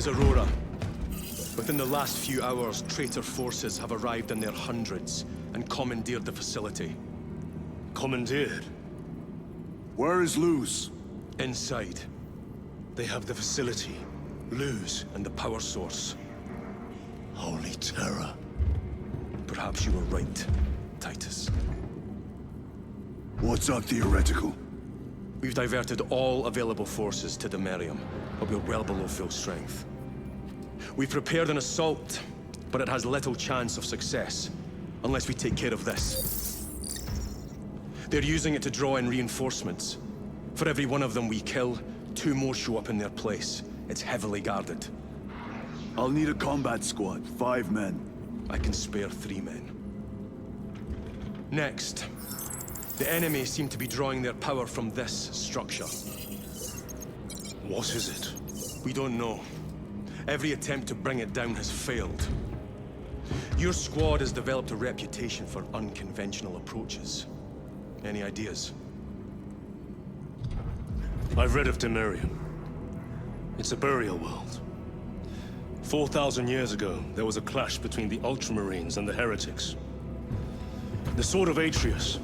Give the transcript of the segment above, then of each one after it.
is Aurora. Within the last few hours, traitor forces have arrived in their hundreds and commandeered the facility. Commandeered? Where is Luz? Inside. They have the facility, Luz, and the power source. Holy terror. Perhaps you were right, Titus. What's our theoretical? We've diverted all available forces to Demerium, but we're well below full strength. We've prepared an assault, but it has little chance of success, unless we take care of this. They're using it to draw in reinforcements. For every one of them we kill, 2 more show up in their place. It's heavily guarded. I'll need a combat squad, 5 men. I can spare 3 men. Next, the enemy seem to be drawing their power from this structure. What is it? We don't know. Every attempt to bring it down has failed. Your squad has developed a reputation for unconventional approaches. Any ideas? I've read of Demerium. It's a burial world. 4,000 years ago, there was a clash between the Ultramarines and the Heretics. The Sword of Atreus,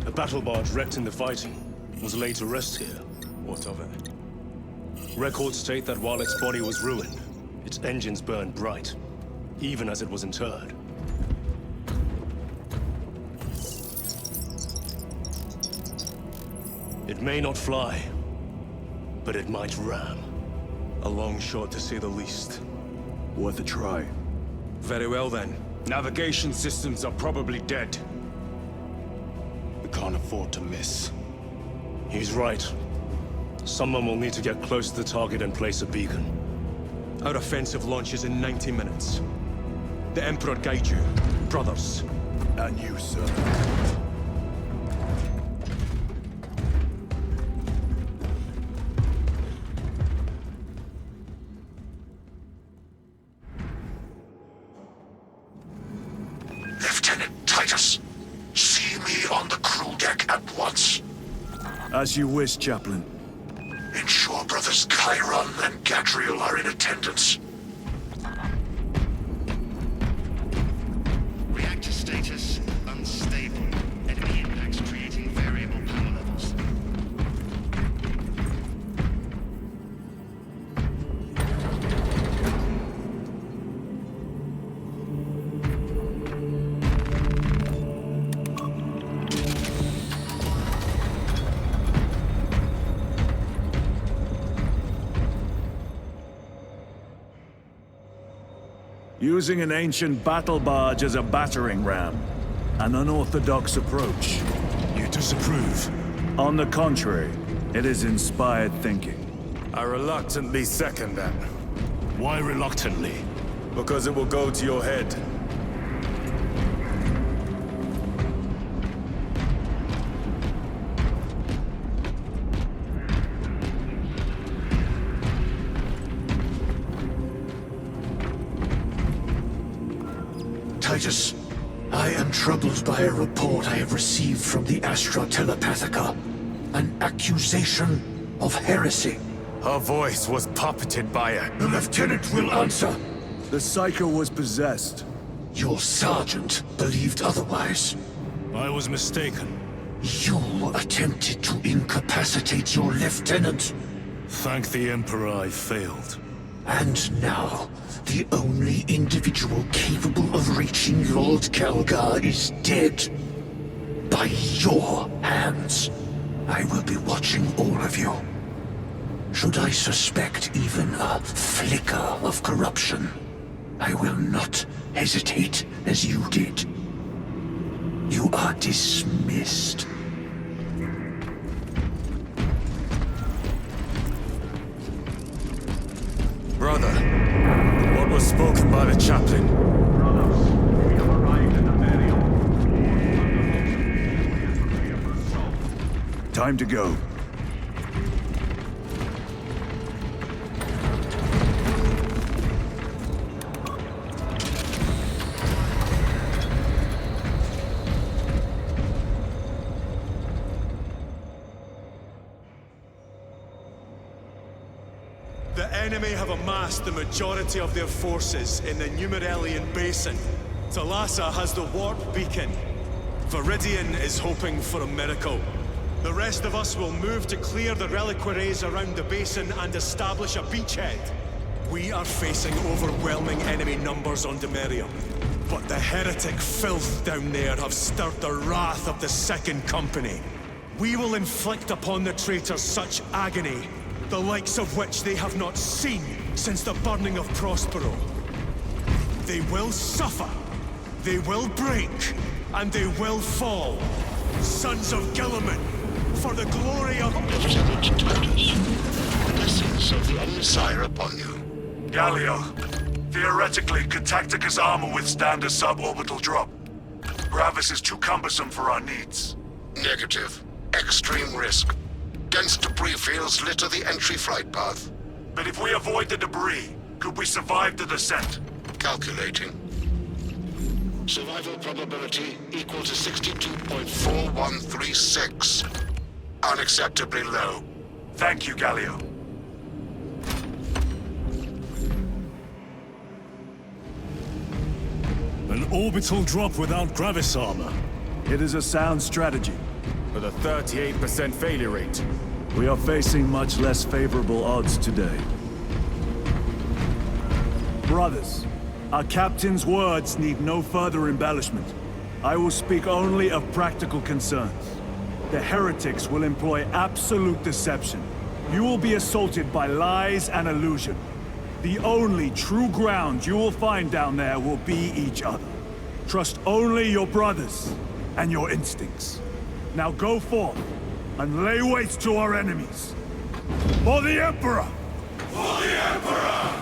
a battle barge wrecked in the fighting, was laid to rest here. What of it? Records state that while its body was ruined, its engines burned bright, even as it was interred. It may not fly, but it might ram. A long shot, to say the least. Worth a try. Very well, then. Navigation systems are probably dead. We can't afford to miss. He's right. Someone will need to get close to the target and place a beacon. Our offensive launches in 90 minutes. The Emperor guide you, brothers. And you, sir. Lieutenant Titus, see me on the crew deck at once. As you wish, Chaplain. Ensure brothers Chiron and Gadriel are in attendance. Reactor status unstable. Enemy impacts creating variable power levels. Using an ancient battle barge as a battering ram. An unorthodox approach. You disapprove? On the contrary, it is inspired thinking. I reluctantly second that, Why reluctantly? because it will go to your head. Titus, I am troubled by a report I have received from the Astra Telepathica. An accusation of heresy. Her voice was puppeted by a... The lieutenant will answer. The Psycho was possessed. Your sergeant believed otherwise. I was mistaken. You attempted to incapacitate your lieutenant. Thank the Emperor I failed. And now, the only individual capable of reaching Lord Kelgar is dead. By your hands. I will be watching all of you. Should I suspect even a flicker of corruption, I will not hesitate as you did. You are dismissed. Brother, what was spoken by the chaplain? Brothers, we have arrived at the burial. Time to go. The enemy have amassed the majority of their forces in the Numerelian Basin. Thalassa has the warp beacon. Viridian is hoping for a miracle. The rest of us will move to clear the reliquaries around the basin and establish a beachhead. We are facing overwhelming enemy numbers on Demerium. But the heretic filth down there have stirred the wrath of the Second Company. We will inflict upon the traitors such agony, the likes of which they have not seen since the burning of Prospero. They will suffer, they will break, and they will fall. Sons of Gilliman, for the glory of... Lieutenant Titus, blessings of the Omnissiah upon you. Galio, theoretically, could Tacticus armor withstand a suborbital drop? Gravis is too cumbersome for our needs. Negative. Extreme risk. Dense debris fields litter the entry flight path. But if we avoid the debris, could we survive the descent? Calculating. Survival probability equal to 62.4136. Unacceptably low. Thank you, Galio. An orbital drop without Gravis armor. It is a sound strategy. With a 38% failure rate. We are facing much less favorable odds today. Brothers, our captain's words need no further embellishment. I will speak only of practical concerns. The heretics will employ absolute deception. You will be assaulted by lies and illusion. The only true ground you will find down there will be each other. Trust only your brothers and your instincts. Now go forth and lay waste to our enemies. For the Emperor! For the Emperor!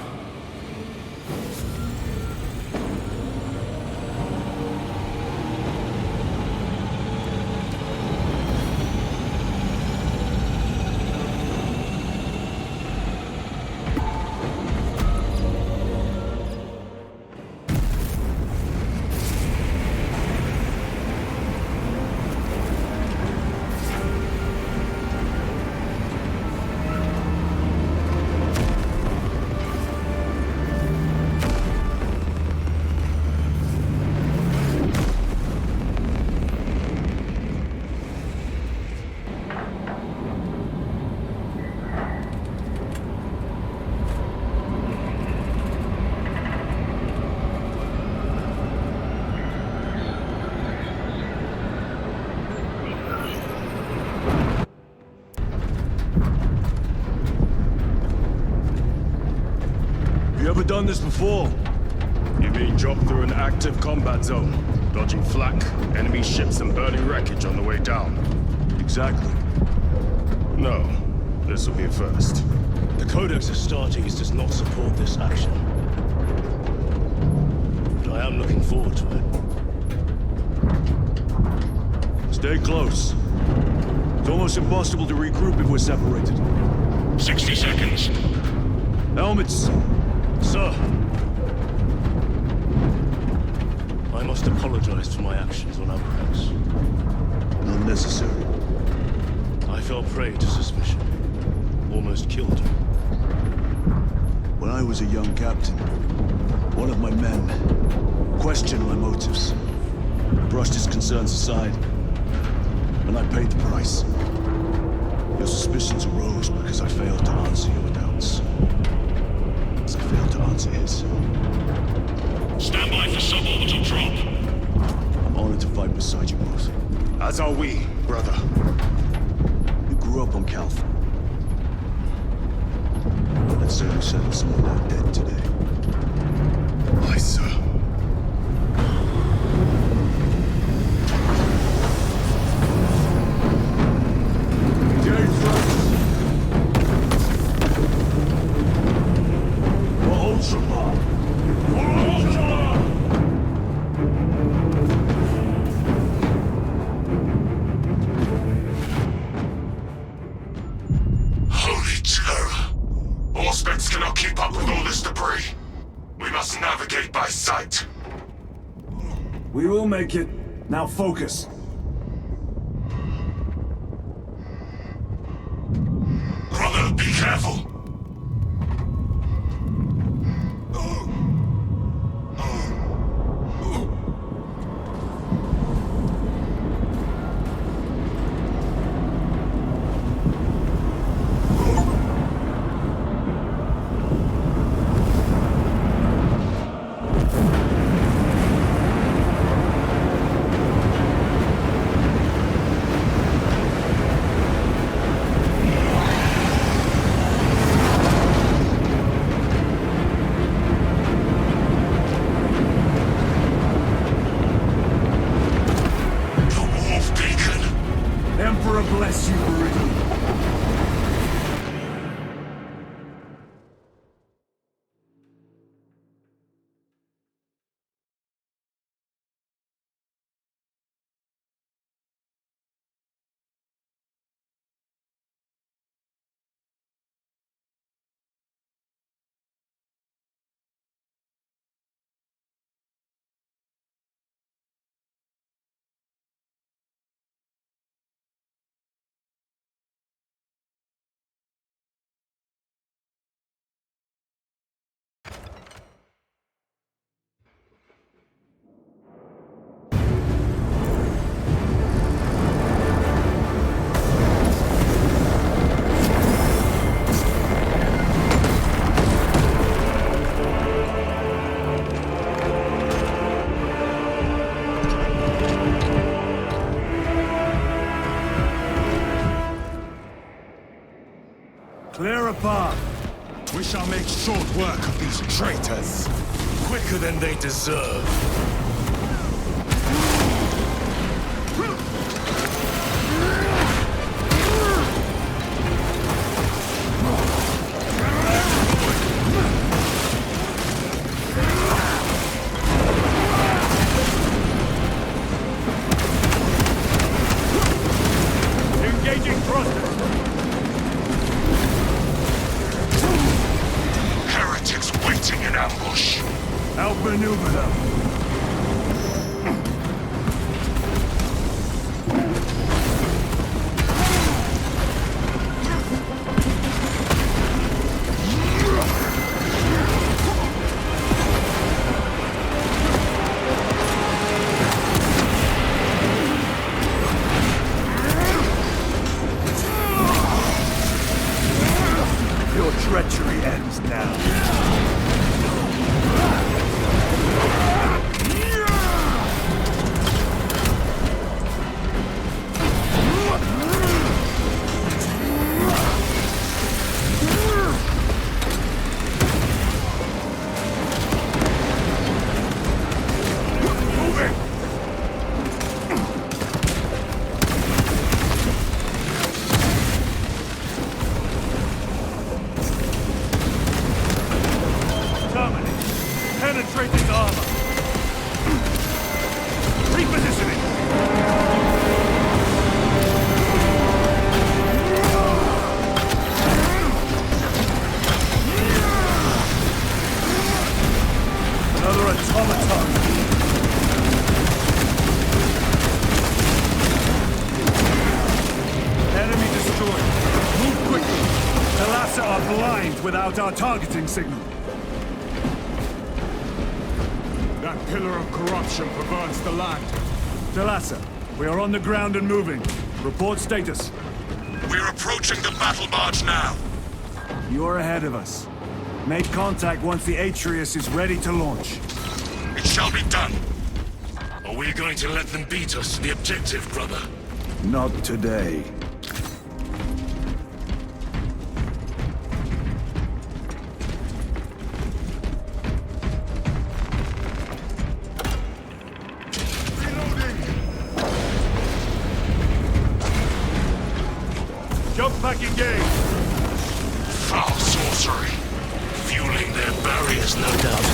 Ever done this before? You mean drop through an active combat zone, dodging flak, enemy ships and burning wreckage on the way down? Exactly. No, this will be a first. The Codex Astartes does not support this action. But I am looking forward to it. Stay close. It's almost impossible to regroup if we're separated. 60 seconds. Helmets! Sir! I must apologize for my actions on Abrax. Not necessary. I fell prey to suspicion. Almost killed you. When I was a young captain, one of my men questioned my motives. I brushed his concerns aside, and I paid the price. Your suspicions arose because I failed to answer your doubts. I failed to answer his. Stand by for suborbital drop. I'm honored to fight beside you both. As are we, brother. You grew up on Calth. That certainly settled some of our dead today. Aye, sir. Holy terror! Auspex cannot keep up with all this debris. We must navigate by sight. We will make it. Now focus. Brother, be careful! bless you, Meridian. Clear a path. We shall make short work of these traitors. Quicker than they deserve. Engaging thrusters. Heretics waiting in ambush. Outmaneuver them. Your treachery ends now. Penetrating armor. Repositioning. Another automaton. Enemy destroyed. Move quickly. The Lhasa are blind without our targeting signal. That pillar of corruption perverts the land. Talassa, we are on the ground and moving. Report status. We're approaching the battle barge now. You're ahead of us. Make contact once the Atreus is ready to launch. It shall be done. Are we going to let them beat us to the objective, brother? Not today. Jump back engaged. Foul sorcery. Fueling their barriers, no doubt.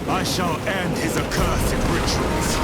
I shall end his accursed rituals.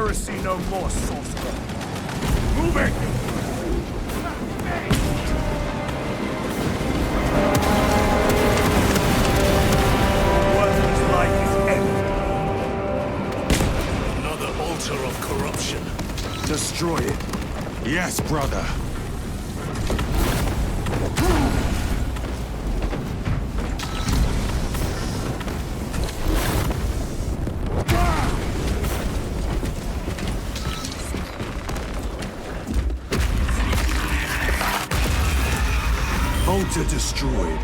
heresy no more, sorcerer. Moving! Worthless life is ended. Another altar of corruption. Destroy it. Yes, brother. Altar destroyed.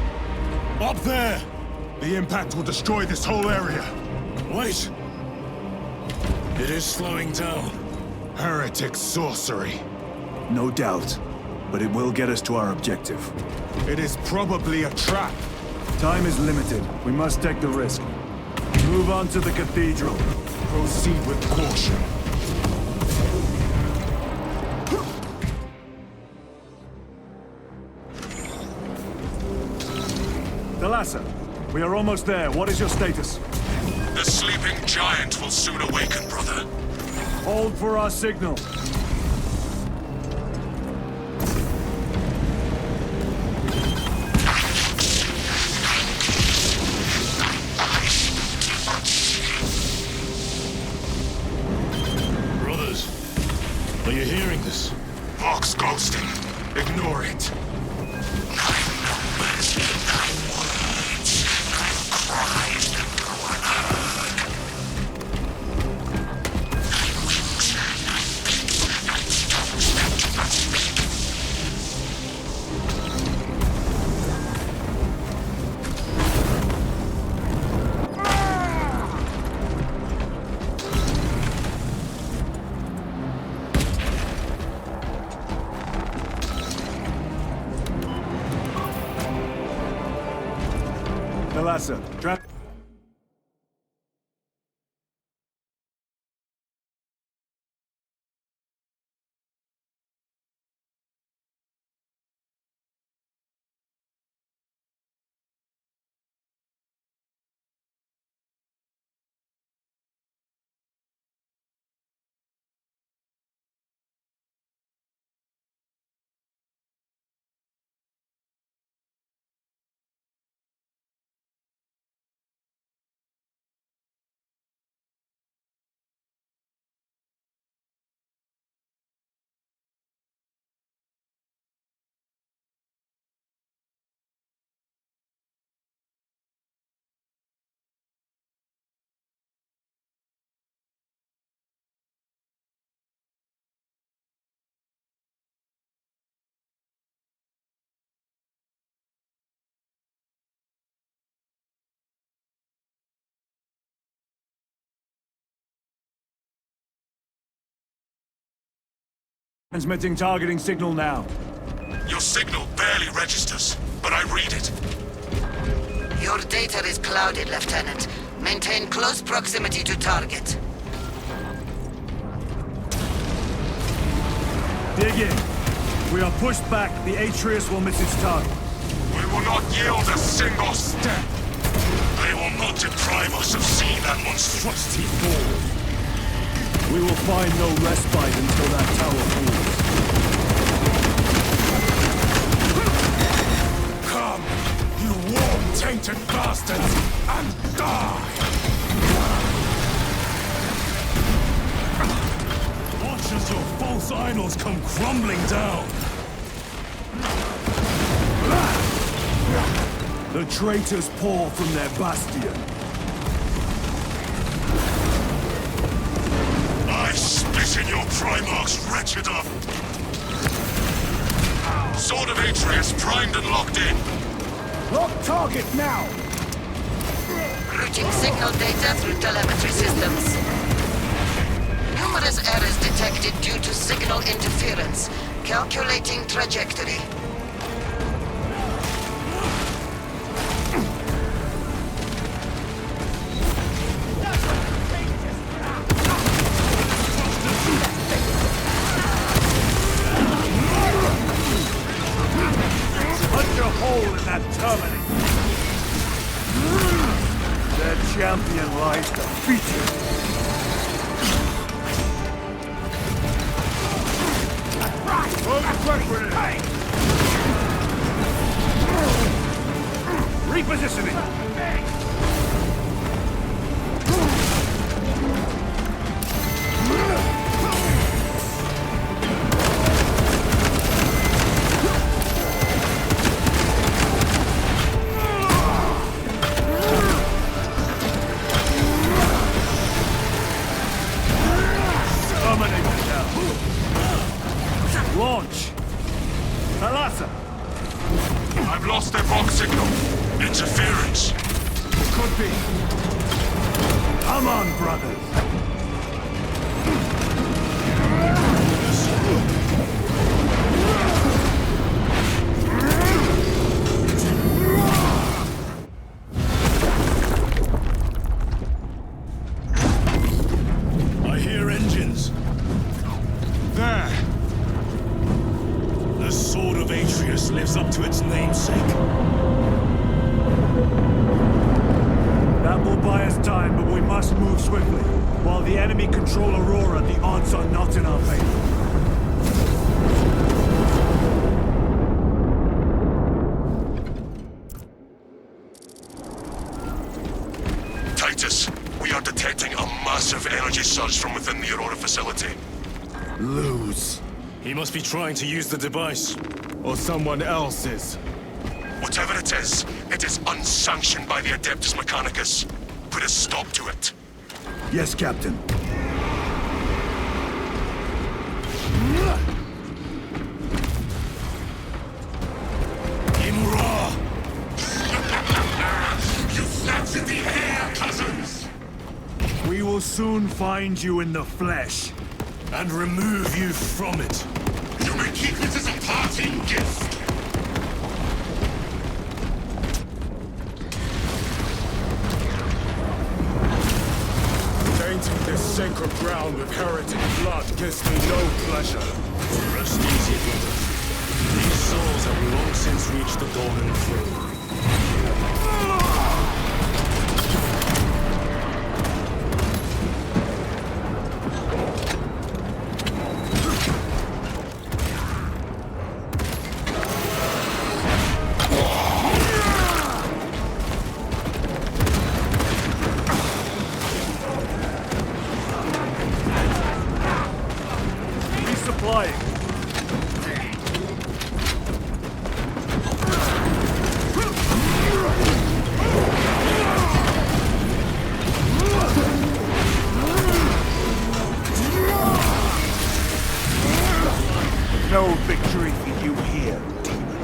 Up there! The impact will destroy this whole area. Wait! It is slowing down. Heretic sorcery. No doubt. But it will get us to our objective. It is probably a trap. Time is limited. We must take the risk. Move on to the cathedral. Proceed with caution. Thalassa, we are almost there. What is your status? The sleeping giant will soon awaken, brother. Hold for our signal. Brothers, are you hearing this? Vox ghosting. Ignore it. Thalassa, trap. Transmitting targeting signal now. Your signal barely registers, but I read it. Your data is clouded, Lieutenant. Maintain close proximity to target. Dig in. If we are pushed back, the Atreus will miss its target. We will not yield a single step. They will not deprive us of seeing that monstrosity fall. We will find no respite until that tower falls. Come, you warm-tainted bastards, and die! Watch as your false idols come crumbling down! The traitors pour from their bastion. I spit in your Primarch's wretched oven. Sword of Atreus primed and locked in. Lock target now! Routing signal data through telemetry systems. Numerous errors detected due to signal interference. Calculating trajectory. Punch a hole in that terminal. Their champion lies defeated. Terminator down. Launch. Thalassa. I've lost their box signal. Interference. Could be. Come on, brothers. I hear engines. There! The Sword of Atreus lives up to its namesake. That will buy us time, but we must move swiftly. While the enemy control Aurora, the odds are not in our favor. Titus, we are detecting a massive energy surge from within the Aurora facility. Lose. He must be trying to use the device. Or someone else is. Whatever it is unsanctioned by the Adeptus Mechanicus. Put a stop to it. Yes, Captain. Imra! You flaps in the air, cousins! We will soon find you in the flesh. And remove you from it. You may keep it as a parting gift. Tainting this sacred ground with heretic blood gives me no pleasure. Rest easy, brother. These souls have long since reached the Golden Throne. Resupplying. No victory for you here, demon.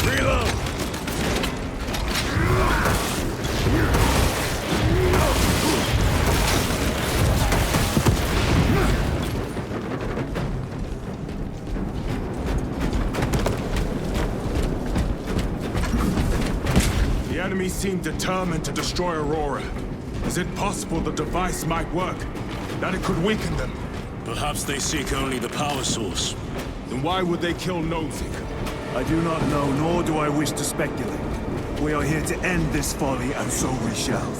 Reload! The enemy seem determined to destroy Aurora. Is it possible the device might work? That it could weaken them? Perhaps they seek only the power source. Then why would they kill Nozick? I do not know, nor do I wish to speculate. We are here to end this folly, and so we shall.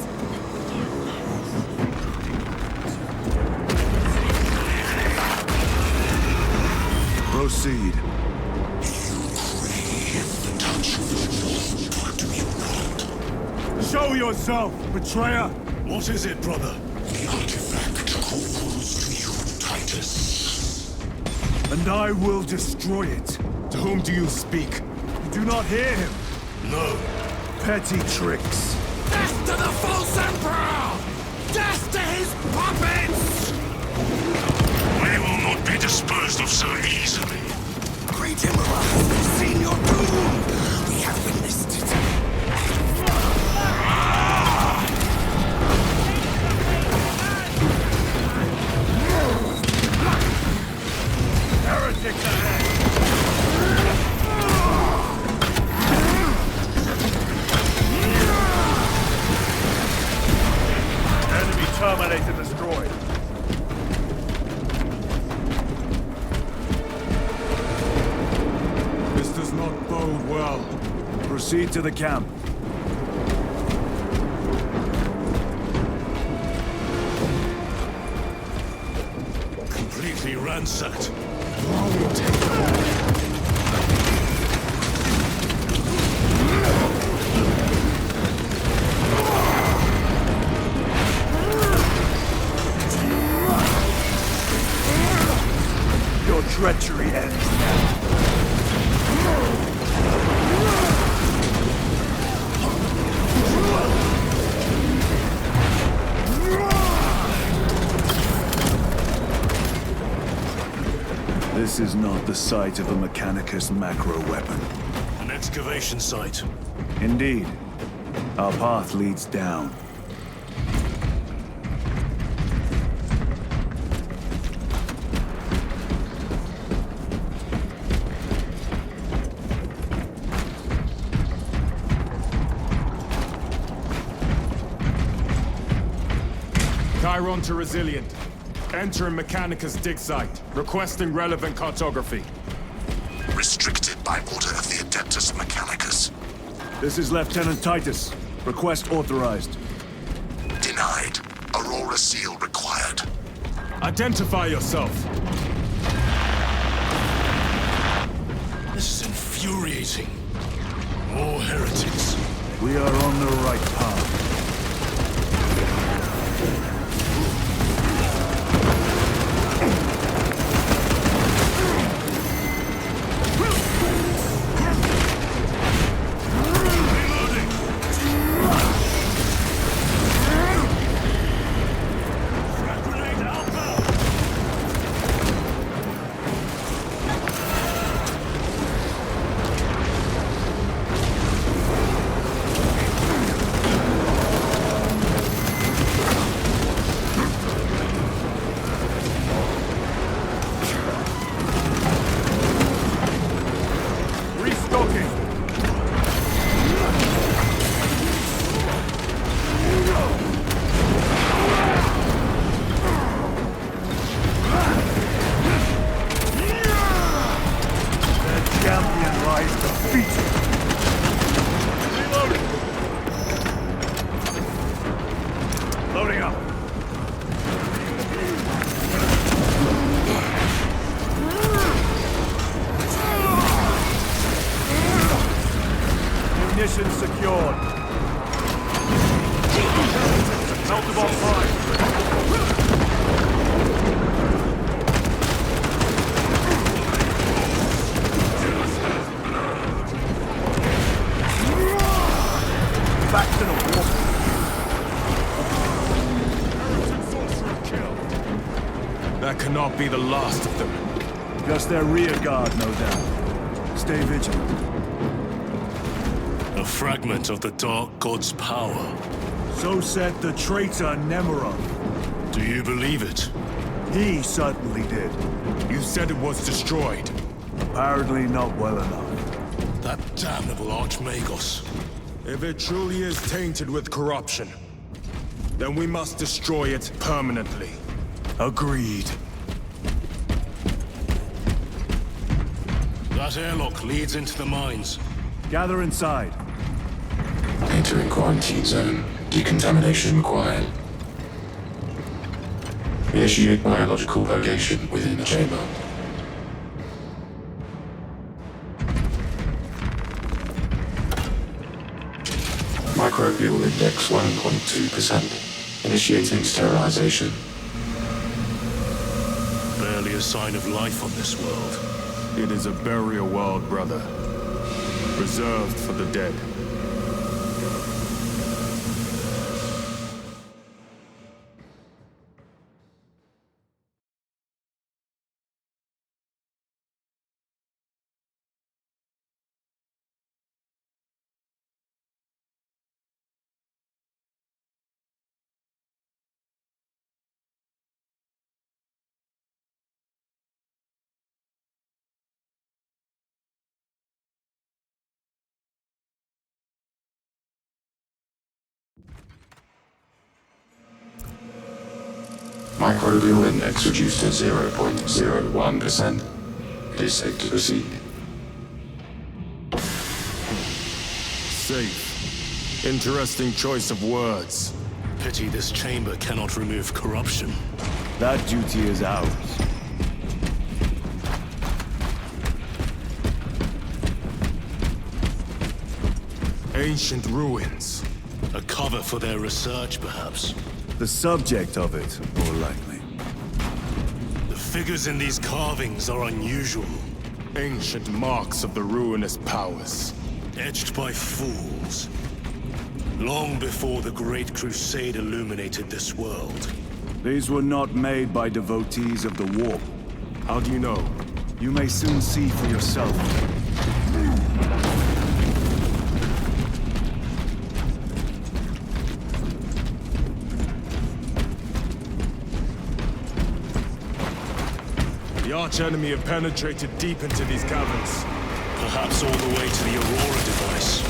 Proceed. Show yourself, betrayer! What is it, brother? The artifact calls to you, Titus. And I will destroy it. To whom do you speak? You do not hear him. No. Petty tricks. Death to the false emperor! Death to his puppets! We will not be disposed of so easily. Great Emperor, we've seen your doom! We have witnessed it. Heretics ahead! Enemy terminated, destroyed. This does not bode well. Proceed to the camp. Completely ransacked. Your treachery ends now. This is not the site of a Mechanicus macro weapon. An excavation site. Indeed. Our path leads down. Chiron to Resilient. Entering Mechanicus dig site. Requesting relevant cartography. Restricted by order of the Adeptus Mechanicus. This is Lieutenant Titus. Request authorized. Denied. Aurora seal required. Identify yourself. This is infuriating. More heretics. We are on the right path. Loading up. Munitions secured. Multiple fire. Back to the wall. That cannot be the last of them. Just their rear guard, no doubt. Stay vigilant. A fragment of the Dark God's power. So said the traitor Nemeron. Do you believe it? He certainly did. You said it was destroyed. Apparently not well enough. That damnable Archmagos. If it truly is tainted with corruption, then we must destroy it permanently. Agreed. That airlock leads into the mines. Gather inside. Entering quarantine zone. Decontamination required. Initiate biological purgation within the chamber. Microbial index 1.2%. Initiating sterilization. Barely a sign of life on this world. It is a burial world, brother. Reserved for the dead. Microbial index reduced to 0.01%. It is safe to proceed. Safe. Interesting choice of words. Pity this chamber cannot remove corruption. That duty is ours. Ancient ruins. A cover for their research, perhaps. The subject of it, more likely. The figures in these carvings are unusual. Ancient marks of the ruinous powers. Etched by fools. Long before the Great Crusade illuminated this world. These were not made by devotees of the warp. How do you know? You may soon see for yourself. The archenemy have penetrated deep into these caverns. Perhaps all the way to the Aurora device.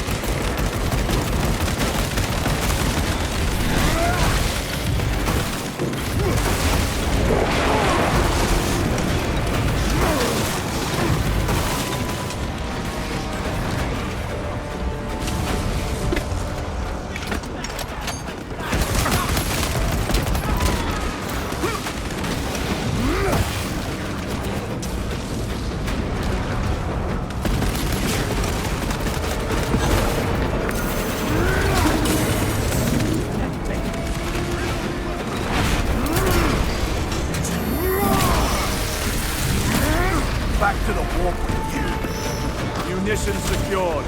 Back to the warp with you. Munitions secured.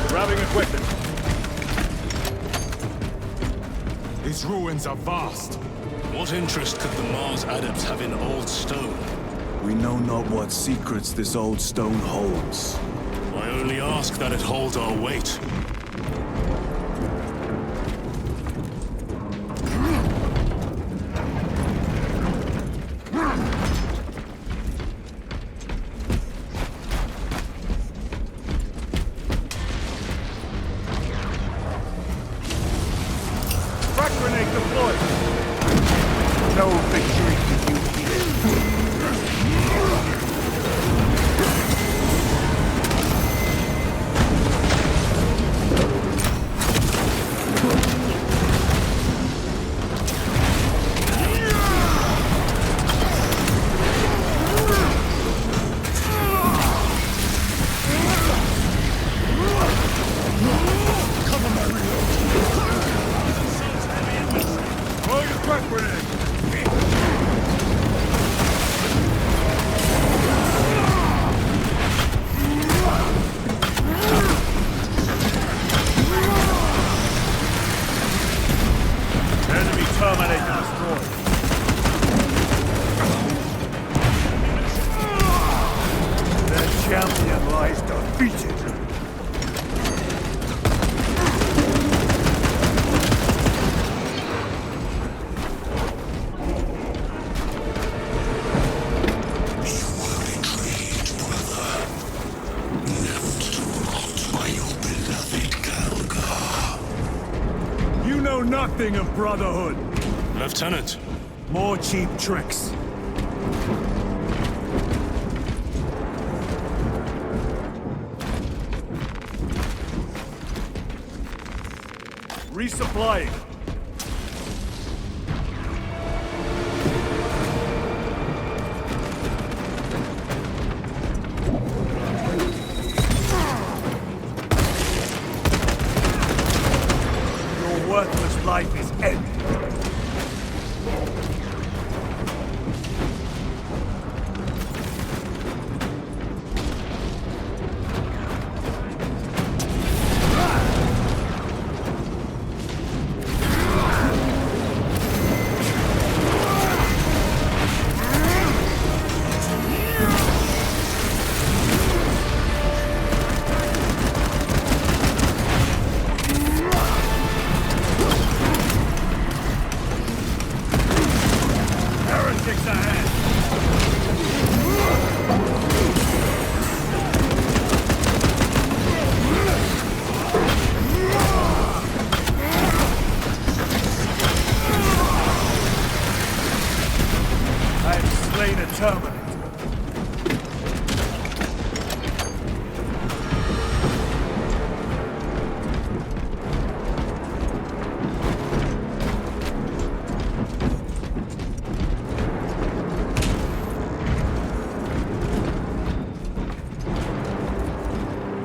Grabbing equipment. These ruins are vast. What interest could the Mars adepts have in old stone? We know not what secrets this old stone holds. I only ask that it holds our weight. Frag grenade deployed. No victory for you here. Throw your frag grenade. Enemy Terminator destroyed. Their champion lies defeated. You know nothing of brotherhood. Lieutenant, More cheap tricks. Resupplying. Your worthless life is ended. Heretics ahead! I have slain a Terminator.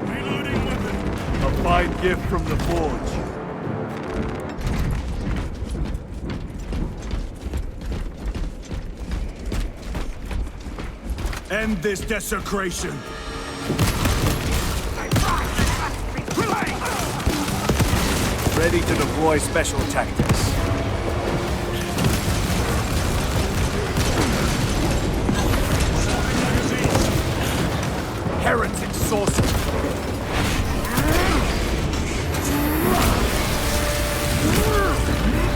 reloading weapon. A fine gift from the Forge. End this desecration! Ready to deploy special tactics. Heretic sorcery!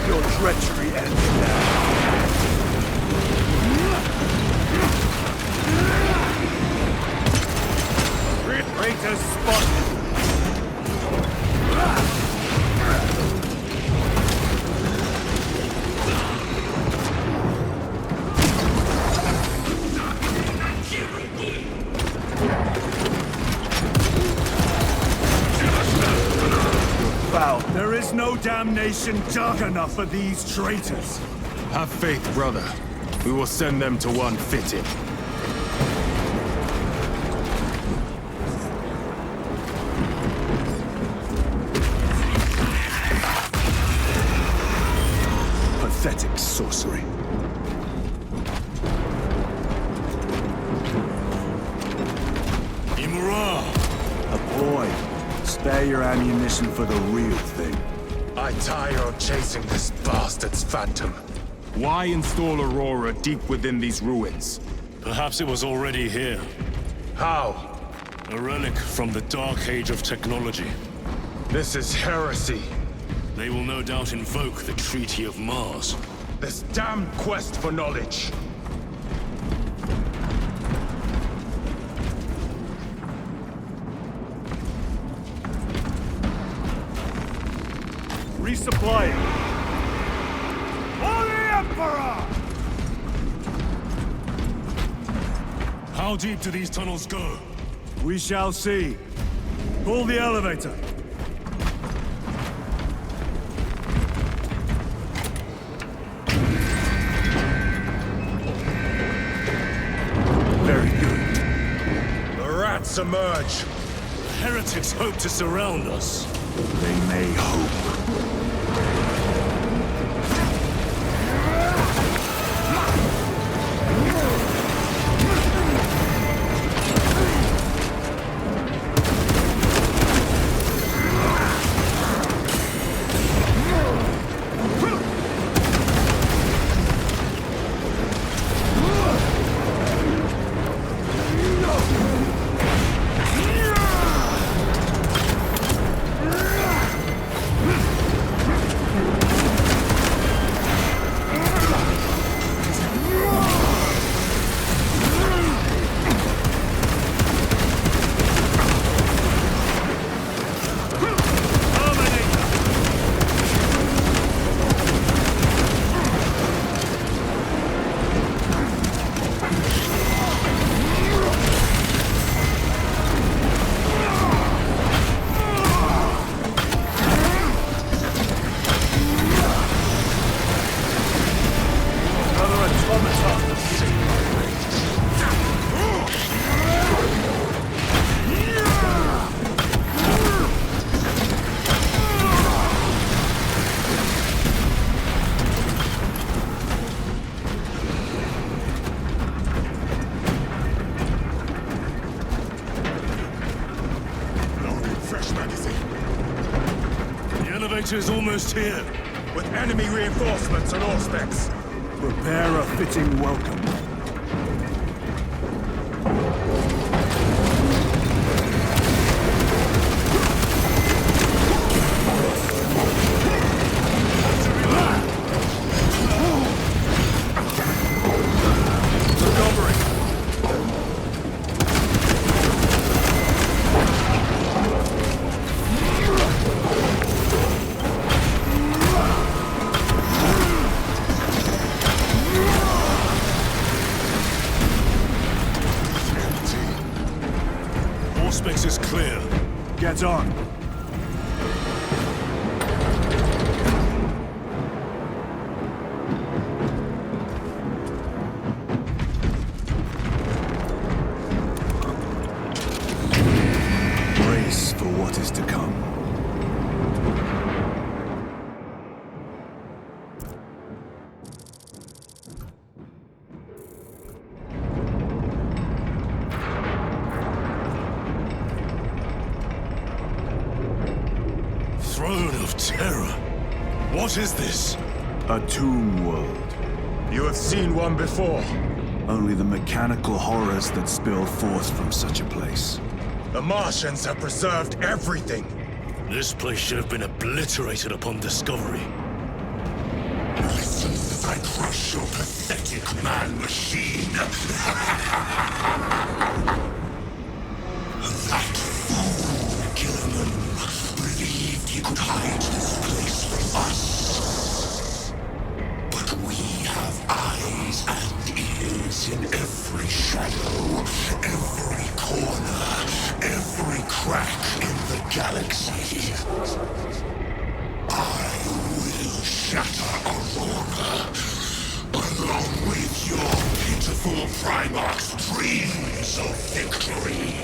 Your treachery ends now. Traitors spotted! Foul. There is no damnation dark enough for these traitors. Have faith, brother. We will send them to one fitting. Pathetic sorcery. Imura! A boy. Spare your ammunition for the real thing. I tire of chasing this bastard's phantom. Why install Aurora deep within these ruins? Perhaps it was already here. How? A relic from the Dark Age of technology. This is heresy. They will no doubt invoke the Treaty of Mars. This damned quest for knowledge. Resupplying. For the Emperor! How deep do these tunnels go? We shall see. Pull the elevator. Very good. The rats emerge. The heretics hope to surround us. They may hope. Is almost here. With enemy reinforcements on all specs. Prepare a fitting welcome. Auspex is clear. Get on. Brace for what is to come. terror. What is this? A tomb world. You have seen one before. Only the mechanical horrors that spill forth from such a place. The Martians have preserved everything. This place should have been obliterated upon discovery. Listen as I crush your pathetic man-machine. That fool, Gilliman, believed he could hide this place from us. But we have eyes and ears in every shadow, every corner, every crack in the galaxy. I will shatter Aurora, along with your pitiful Primarch's dreams of victory.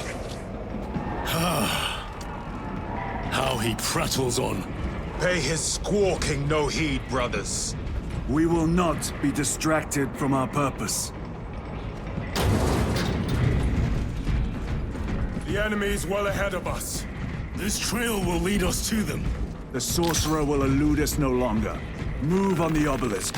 How he prattles on. Pay his squawking no heed, brothers. We will not be distracted from our purpose. The enemy is well ahead of us. This trail will lead us to them. The sorcerer will elude us no longer. Move on the obelisk.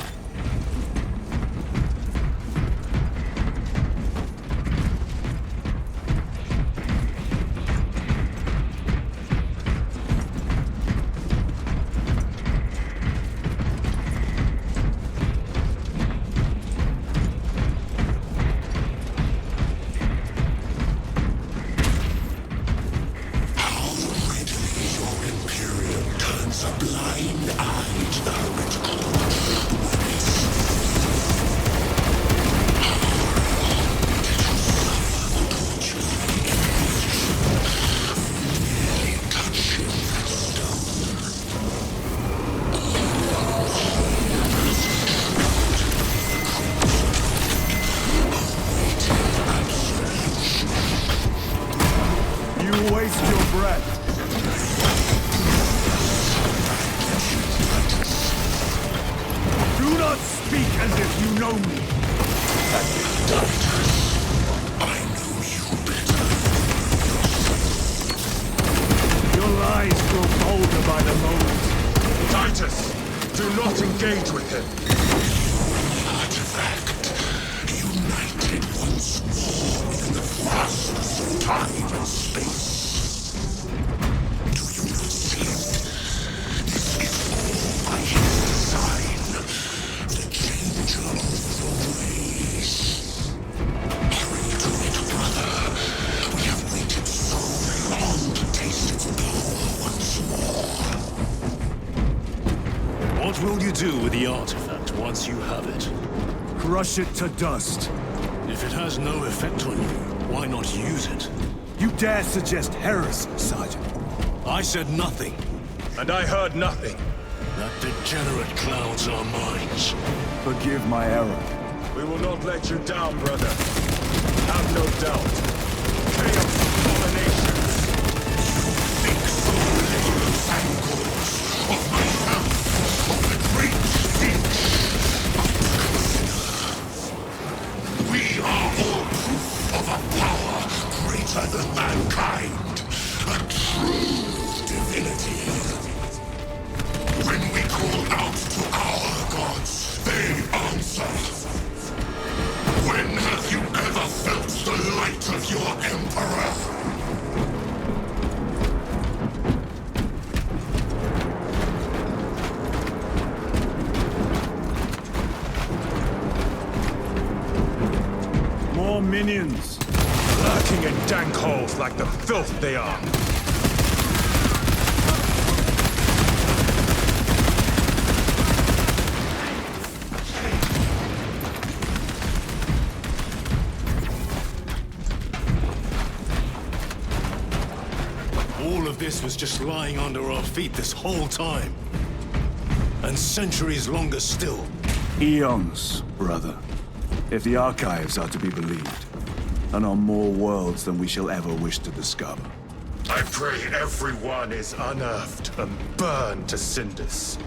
Waste your breath. Do not speak as if you know me. I know you better. Your lies grow bolder by the moment. Titus, do not engage with him. Artifact, united once more within the vastness of time and space. What will you do with the artifact once you have it? Crush it to dust. If it has no effect on you, why not use it? You dare suggest heresy, Sergeant? I said nothing. And I heard nothing. That degenerate clouds are mines. Forgive my error. We will not let you down, brother. Have no doubt. Chaos abominations. Think so little angles of my house, of the great stench of the prisoner. We are all proof of a power greater than mankind. A true divinity. When we call out to our gods, they answer. When have you ever felt the light of your Emperor? More minions. Lurking in dank holes like the filth they are. All of this was just lying under our feet this whole time. And centuries longer still. Eons, brother. If the archives are to be believed. And on more worlds than we shall ever wish to discover. I pray everyone is unearthed and burned to cinders.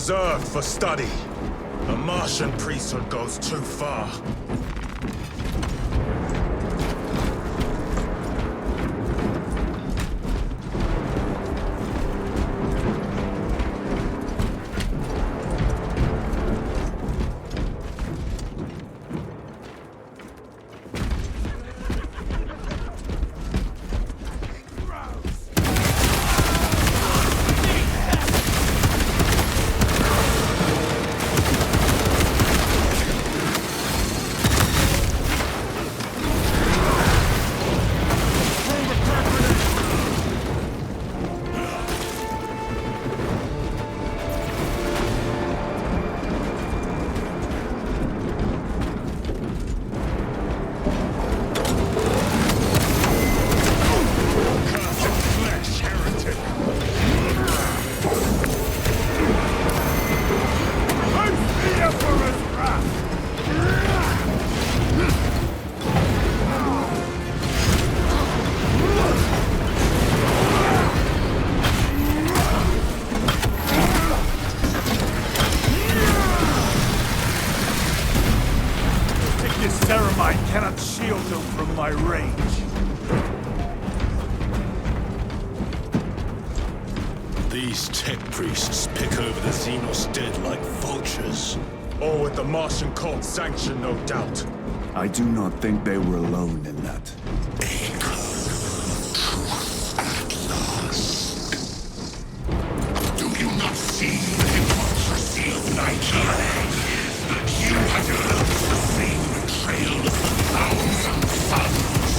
reserved for study. The Martian priesthood goes too far. Cannot shield them from my rage. These tech priests pick over the Xenos dead like vultures. All with the Martian cult's sanction, no doubt. I do not think they were alone in that. Do you not see the hypocrisy of Nigeria? You have learned the same betrayal of the thousand suns.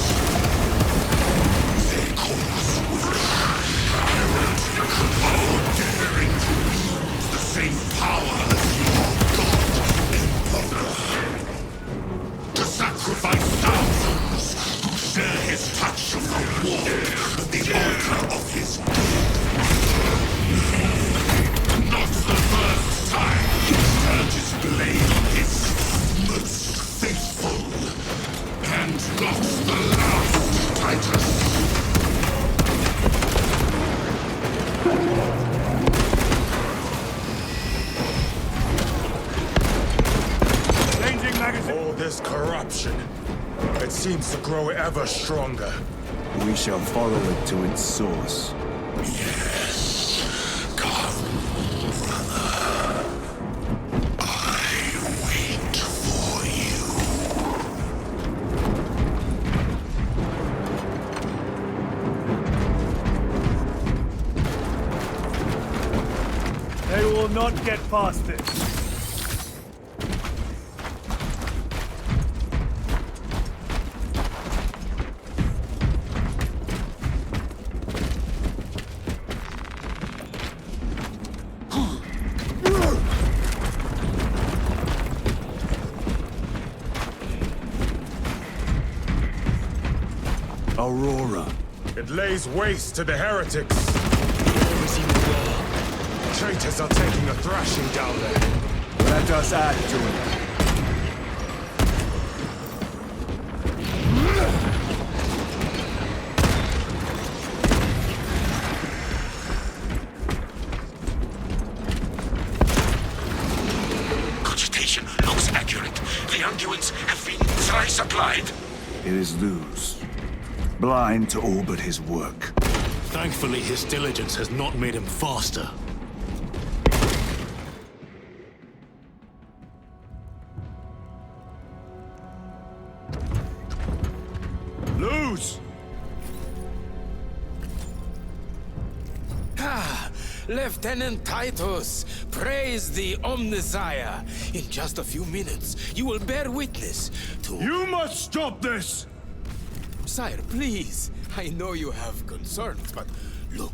They cause all daring to wield the same power as your god, Emperor. To sacrifice thousands who share his touch of the war at the altar of his not the first time he's turned his blade on his most faithful, and not the last, Titus. Changing magazine. All this corruption, it seems to grow ever stronger. We shall follow it to its source. Yes, come, brother. I wait for you. They will not get past this. Aurora. It lays waste to the heretics. Traitors are taking a thrashing down there. Let us add to it. Cogitation looks accurate. The unguents have been thrice applied. It is Luz. Blind to all but his work. Thankfully, his diligence has not made him faster. Luz! Lieutenant Titus, praise the Omnissiah. In just a few minutes, you will bear witness to... You must stop this! Sire, please. I know you have concerns, but look,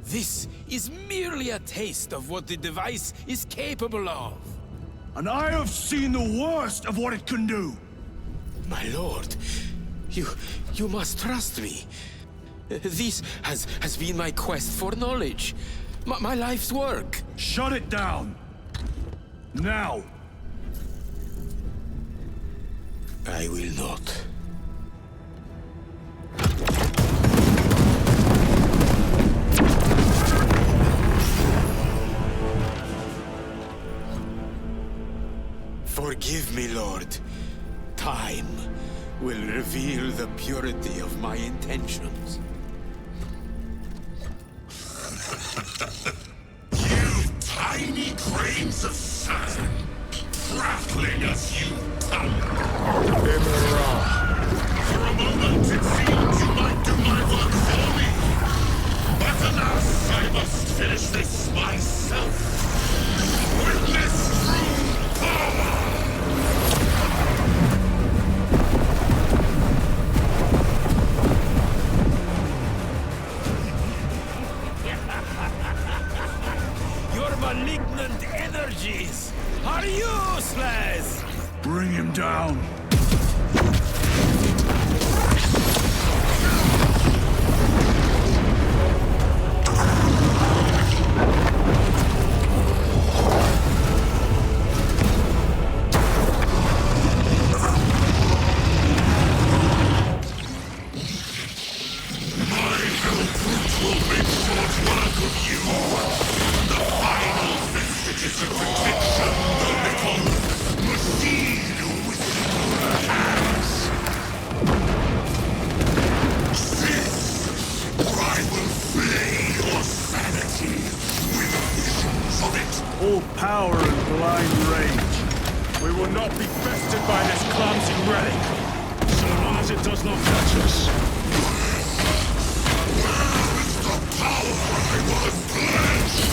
this is merely a taste of what the device is capable of. And I have seen the worst of what it can do. My lord, you must trust me. This has been my quest for knowledge. My life's work. Shut it down! Now! I will not. Forgive me, Lord. Time will reveal the purity of my intentions. You tiny grains of sand, prattling as you tongue. For a moment it seemed you might do my work for me. But alas, I must finish this myself. Witness true power! Your malignant energies are useless! Bring him down. All power and blind rage. We will not be bested by this clumsy relic, so long as it does not touch us. Where is the power I was pledged?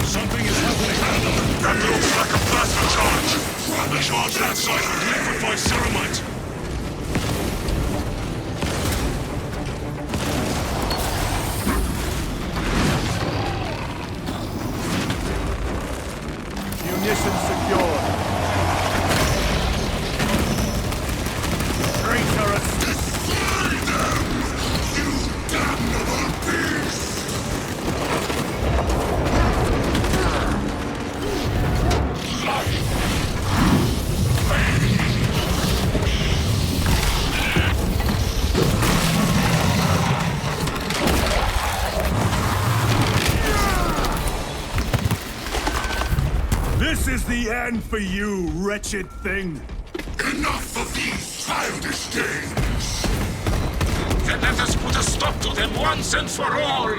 Something is happening. That looks like a plasma charge! The charge that size would liquefy ceramite! Munitions secured. Traitorous! Destroy them! You damnable beast! This is the end for you, wretched thing! Enough of these childish games! Then let us put a stop to them once and for all!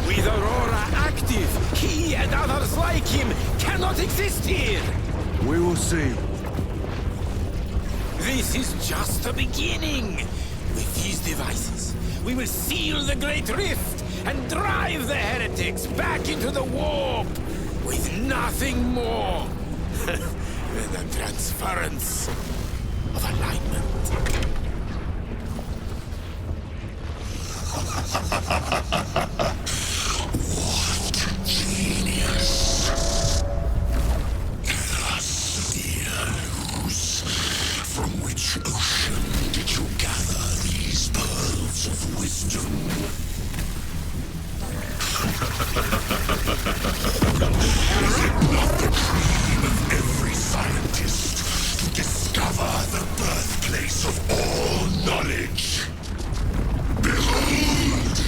With Aurora active, he and others like him cannot exist here! We will see. This is just the beginning! With these devices, we will seal the Great Rift and drive the heretics back into the warp with nothing more than a transference of alignment. Genius! From which ocean did you gather these pearls of wisdom? Is it not the dream of every scientist to discover the birthplace of all knowledge? Behold!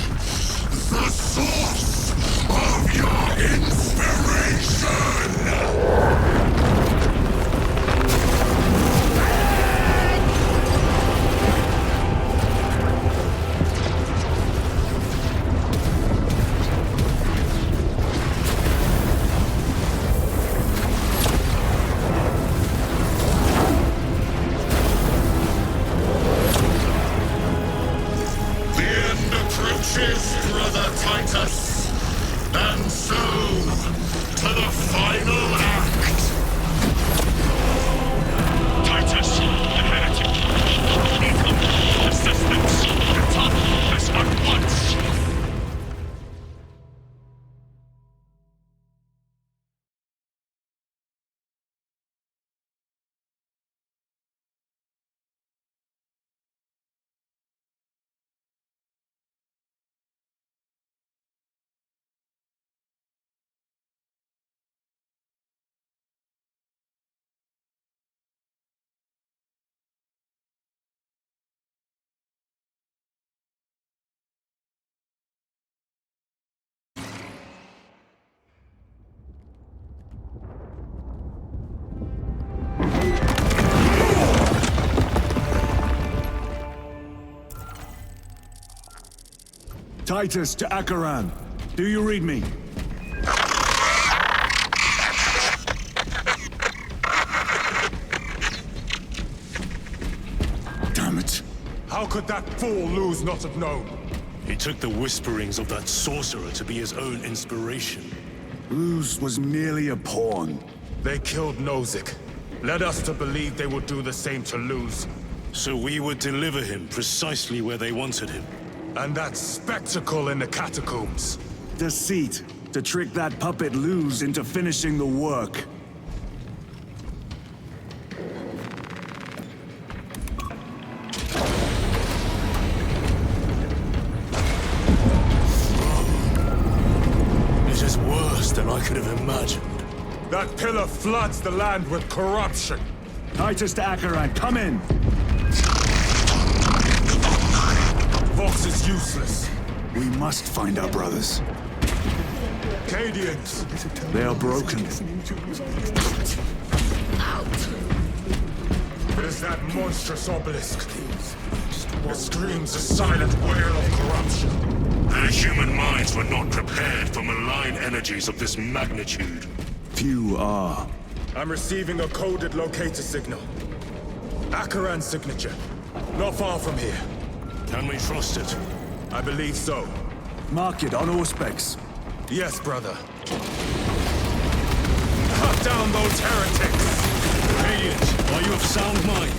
The source of your inspiration! Brother Titus, And so, to the final act! Titus, the heretic! Need assistance! Return this at once! Titus to Acheran. Do you read me? Damn it. How could that fool Luz not have known? He took the whisperings of that sorcerer to be his own inspiration. Luz was merely a pawn. They killed Nozick. Led us to believe they would do the same to Luz. So we would deliver him precisely where they wanted him. And that spectacle in the catacombs. Deceit. To trick that puppet Luz into finishing the work. It is worse than I could have imagined. That pillar floods the land with corruption. Titus to Acheran, come in! Vox is useless. We must find our brothers. Cadians! They are broken. It is that monstrous obelisk. It screams a silent wail of corruption. Their human minds were not prepared for malign energies of this magnitude. Few are. I'm receiving a coded locator signal. Acheran's signature. Not far from here. Can we trust it? I believe so. Mark it on Auspex. Yes, brother. Cut down those heretics! Radiant, are you of sound mind?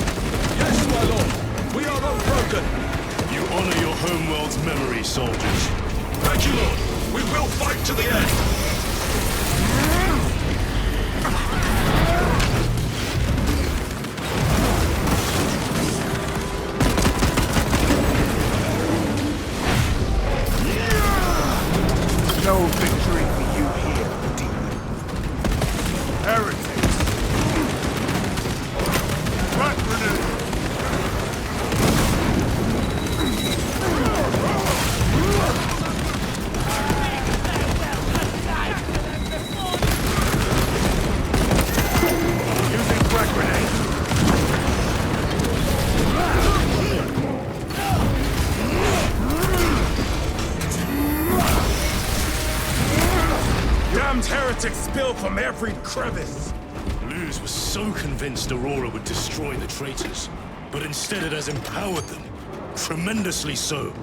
Yes, my lord. We are unbroken. You honor your homeworld's memory, soldiers. Thank you, Lord. We will fight to the end. No victory for you here, demon. Heretics! Rat grenade! Using crack grenade! Damned heretics spill from every crevice! Luz was so convinced Aurora would destroy the traitors, but instead it has empowered them. Tremendously so.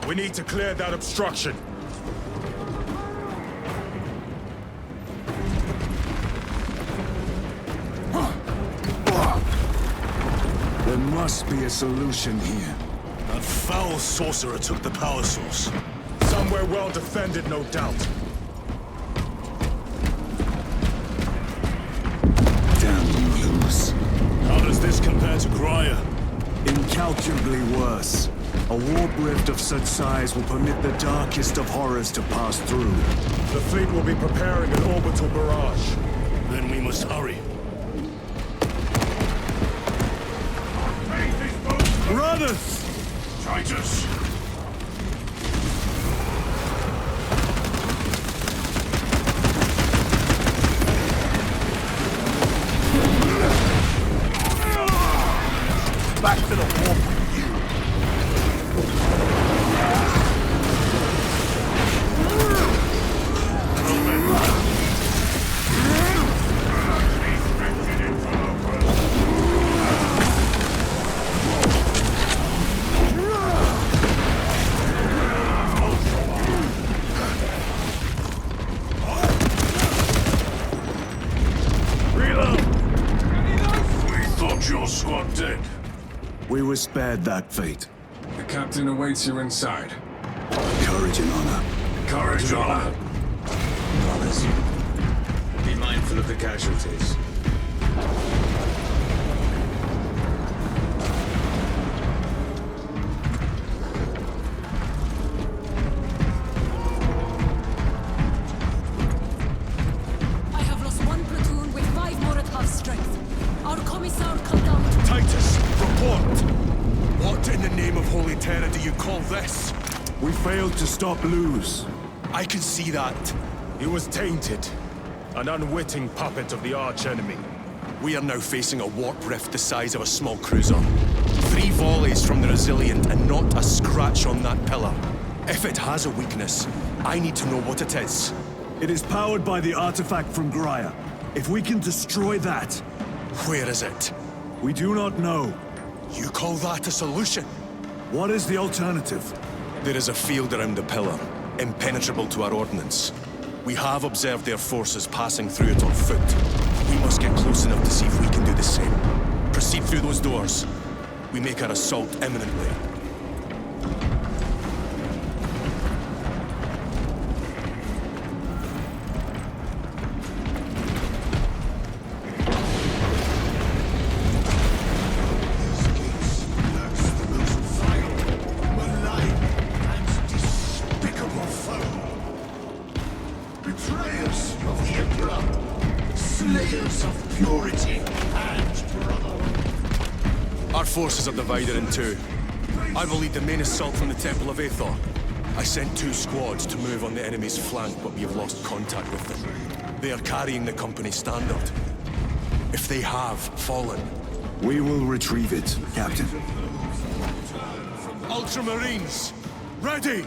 We need to clear that obstruction. There must be a solution here. That foul sorcerer took the power source. Somewhere well defended, no doubt. Damn Luz. How does this compare to Graya? Incalculably worse. A warp rift of such size will permit the darkest of horrors to pass through. The fleet will be preparing an orbital barrage. Then we must hurry. Brothers! Titus! Back to the warp with you! We were spared that fate. The captain awaits you inside. Courage and honor. Courage and honor. Brothers, be mindful of the casualties. I have lost one platoon with 5 more at half strength. Our commissar come down to... Titus, report! What in the name of Holy Terror do you call this? We failed to stop Luz. I can see that. He was tainted. An unwitting puppet of the arch-enemy. We are now facing a warp rift the size of a small cruiser. 3 volleys from the Resilient and not a scratch on that pillar. If it has a weakness, I need to know what it is. It is powered by the artifact from Graia. If we can destroy that... Where is it? We do not know. You call that a solution? What is the alternative? There is a field around the pillar, impenetrable to our ordnance. We have observed their forces passing through it on foot. We must get close enough to see if we can do the same. Proceed through those doors. We make our assault imminently. Betrayers of the Emperor, slayers of purity and brotherhood. Our forces are divided in 2. I will lead the main assault from the Temple of Aethor. I sent 2 squads to move on the enemy's flank, but we have lost contact with them. They are carrying the company standard. If they have fallen... We will retrieve it, Captain. Ultramarines, ready!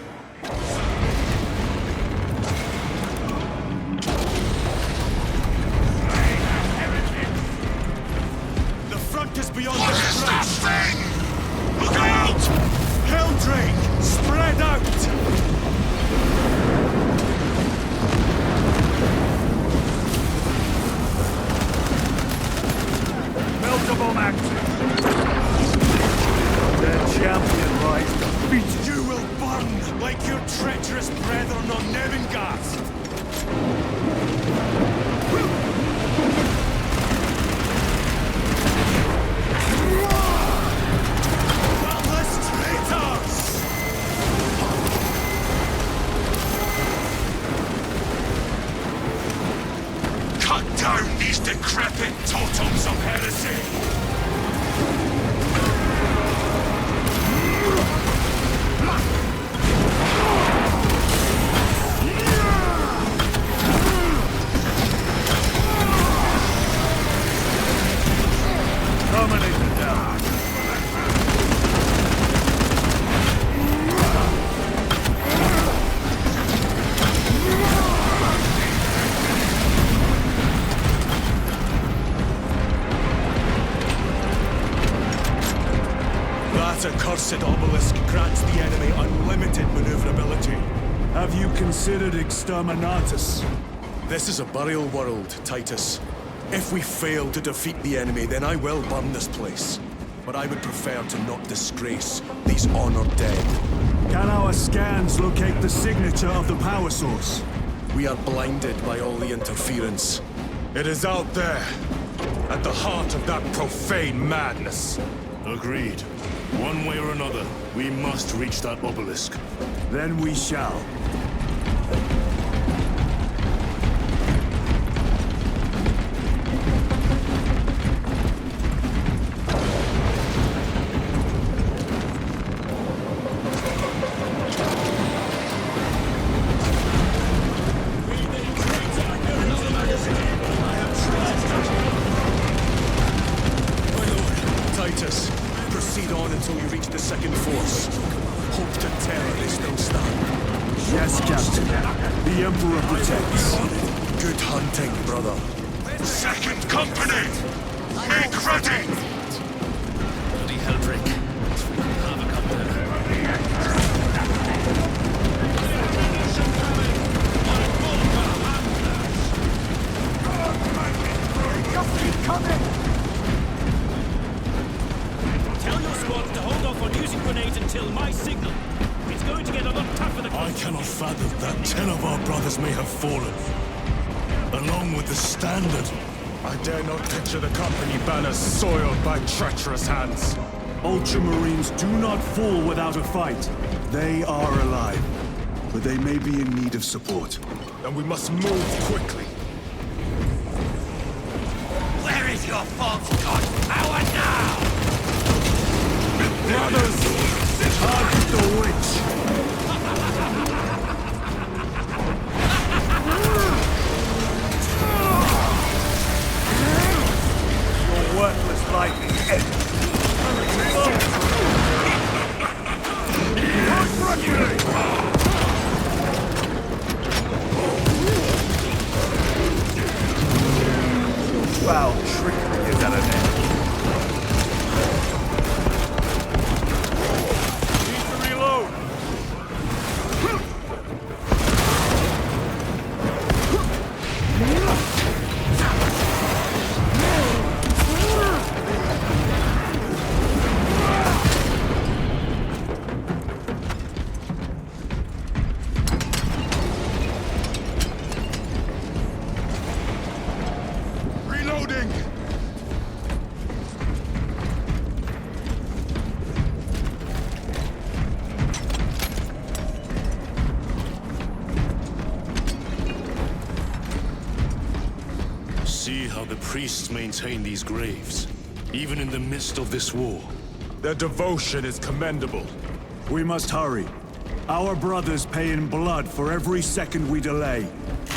The front is beyond What the is that stretch. thing? Look out! Helldrake, spread out! Meltable action! The champion lies defeated. You will burn like your treacherous brethren on Nebengast! Godless traitors! Cut down these decrepit totems of heresy! Dominate the down. That accursed obelisk grants the enemy unlimited maneuverability. Have you considered Exterminatus? This is a burial world, Titus. If we fail to defeat the enemy, then I will burn this place. But I would prefer to not disgrace these honored dead. Can our scans locate the signature of the power source? We are blinded by all the interference. It is out there, at the heart of that profane madness. Agreed. One way or another, we must reach that obelisk. Then we shall. Titus, proceed on until you reach the second force. Hope to terror they still stand. Yes, Captain. The Emperor protects. Good hunting, brother. Second company! Make ready! Bloody Helldrake. Have a couple Tell your squad cannot fathom that 10 of our brothers may have fallen, along with the Standard. I dare not picture the company banners soiled by treacherous hands. Ultramarines do not fall without a fight. They are alive, but they may be in need of support. Then we must move quickly. Where is your false god power now? Brothers, target the witch! Your worthless life is ended. Foul trickery is at an end. Need to reload. Reloading! See how the priests maintain these graves, even in the midst of this war. Their devotion is commendable. We must hurry. Our brothers pay in blood for every second we delay.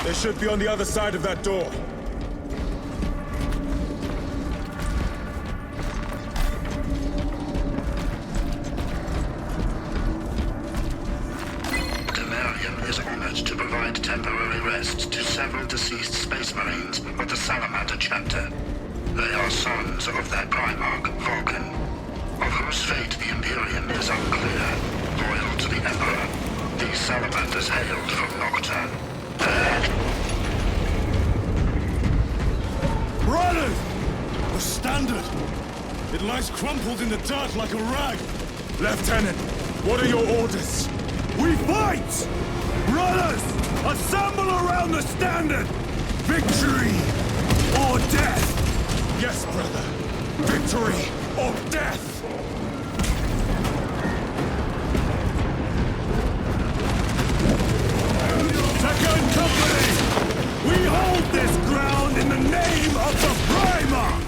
They should be on the other side of that door. Demarium is honored to provide temporary rest to several deceased Space Marines of the Salamander chapter. They are sons of their Primarch, Vulcan, of whose fate the Imperium is unclear. Loyal to the Emperor, these Salamanders hailed from Nocturne. Brothers! The Standard! It lies crumpled in the dirt like a rag. Lieutenant, what are your orders? We fight! Brothers, assemble around the Standard! Victory or death! Yes, brother. Victory or death! Second Company! We hold this ground in the name of the Primarch!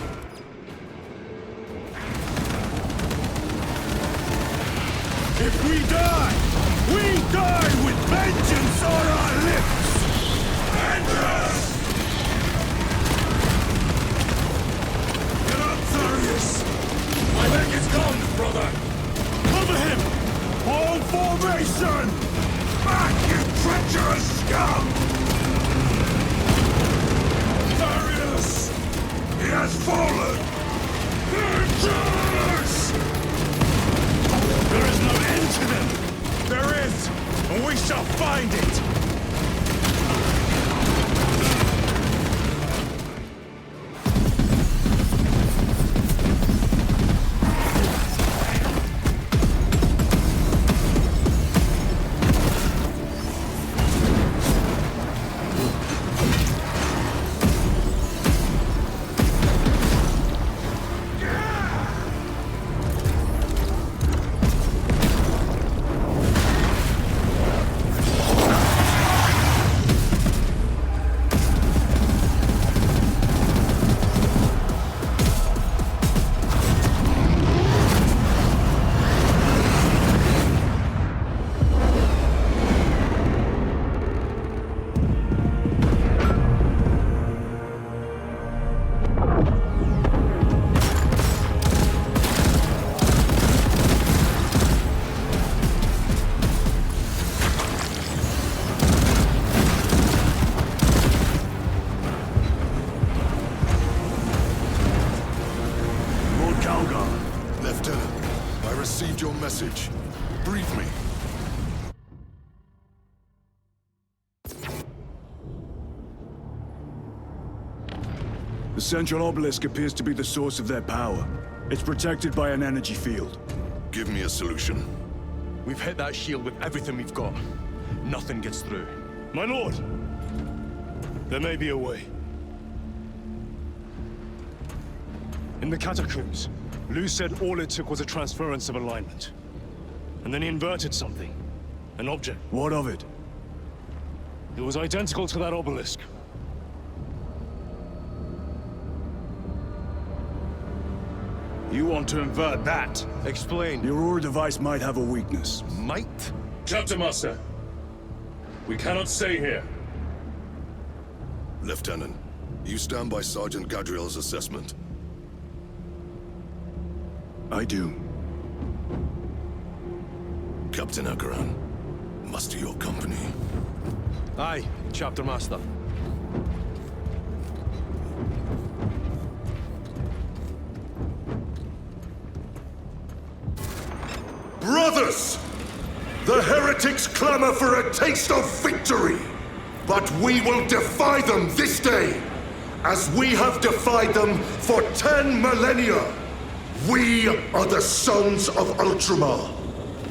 If we die with vengeance on our lips! Vengeance! Get up, Thurius! My leg is gone, brother! Cover him! All formation! Back, you treacherous scum! Thurius! He has fallen! Vengeance! There is no end to them! There is, and we shall find it! received your message. Brief me. The central obelisk appears to be the source of their power. It's protected by an energy field. Give me a solution. We've hit that shield with everything we've got. nothing gets through. My lord! There may be a way. In the catacombs, Lu said all it took was a transference of alignment. And then he inverted something. An object. What of it? It was identical to that obelisk. You want to invert that? Explain. The Aurora device might have a weakness. Might? Chapter Master, we cannot stay here. Lieutenant, you stand by Sergeant Gadriel's assessment? I do. Captain Akaran, muster your company. Aye, Chapter Master. Brothers! The heretics clamor for a taste of victory! But we will defy them this day, as we have defied them for 10 millennia! We are the sons of Ultramar,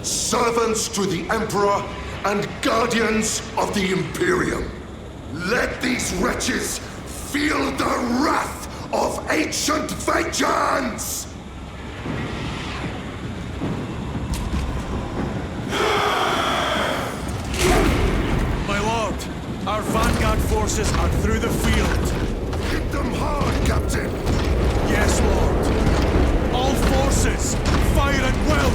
servants to the Emperor and guardians of the Imperium. Let these wretches feel the wrath of ancient vengeance! My lord, our vanguard forces are through the field. Hit them hard, Captain! Yes, lord. All forces, fire at will!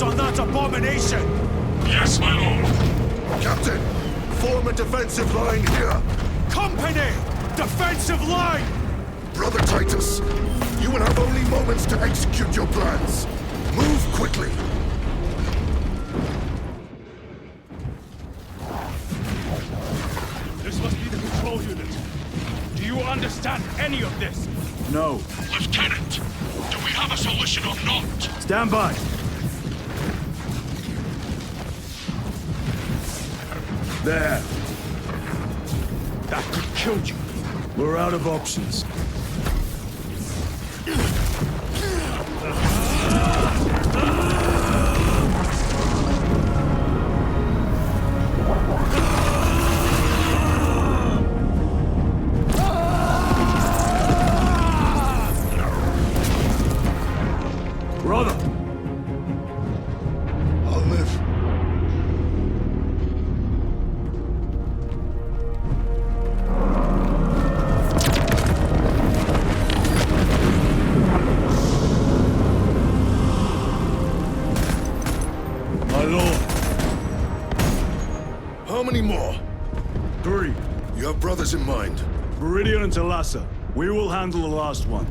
On that abomination! Yes, my lord. Captain, form a defensive line here. Company! Defensive line! Brother Titus, you will have only moments to execute your plans. Move quickly. This must be the control unit. Do you understand any of this? No. Lieutenant, do we have a solution or not? Stand by. There. That could kill you. We're out of options. Brother! I'll live. How many more? 3. You have brothers in mind? Viridian and Talassa. We will handle the last one.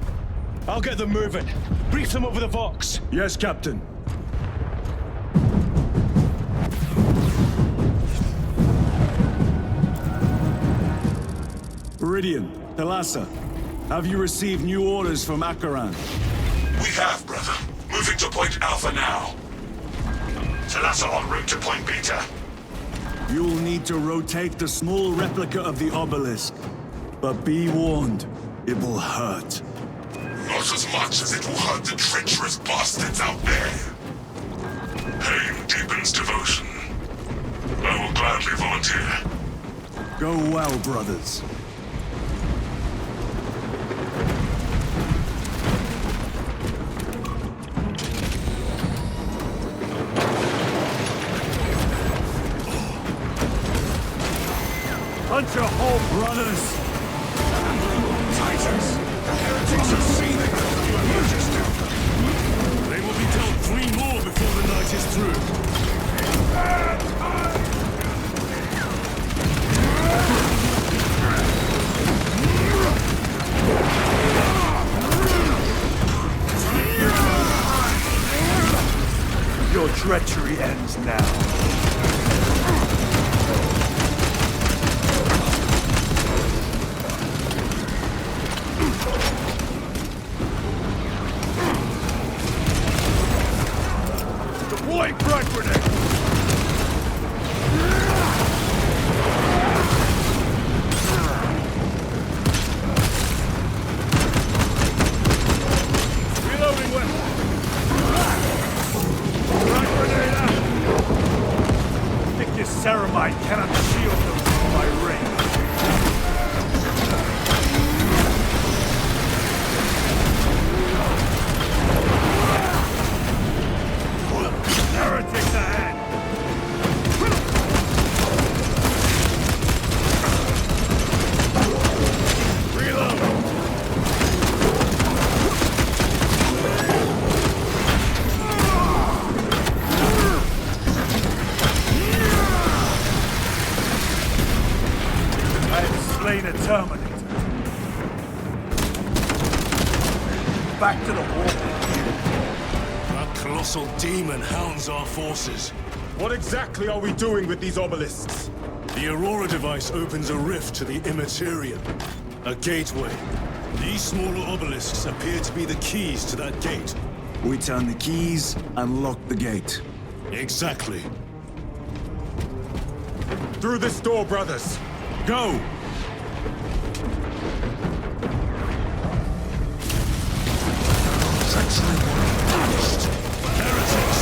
I'll get them moving. Brief them over the Vox. Yes, Captain. Viridian, Talassa, have you received new orders from Akaran? We have, brother. Moving to Point Alpha now. Talassa en route to Point Beta. You'll need to rotate the small replica of the obelisk. But be warned, it will hurt. Not as much as it will hurt the treacherous bastards out there. Pain deepens devotion. I will gladly volunteer. Go well, brothers. Punch your hole, brothers! Titus! The heretics are seething! They will be dealt 3 more before the night is through. Your treachery ends now. back to the war. That colossal demon hounds our forces. What exactly are we doing with these obelisks? The Aurora device opens a rift to the Immaterium. A gateway. These smaller obelisks appear to be the keys to that gate. We turn the keys and lock the gate. Exactly. Through this door, brothers! Go! Treachery vanished. Heretics!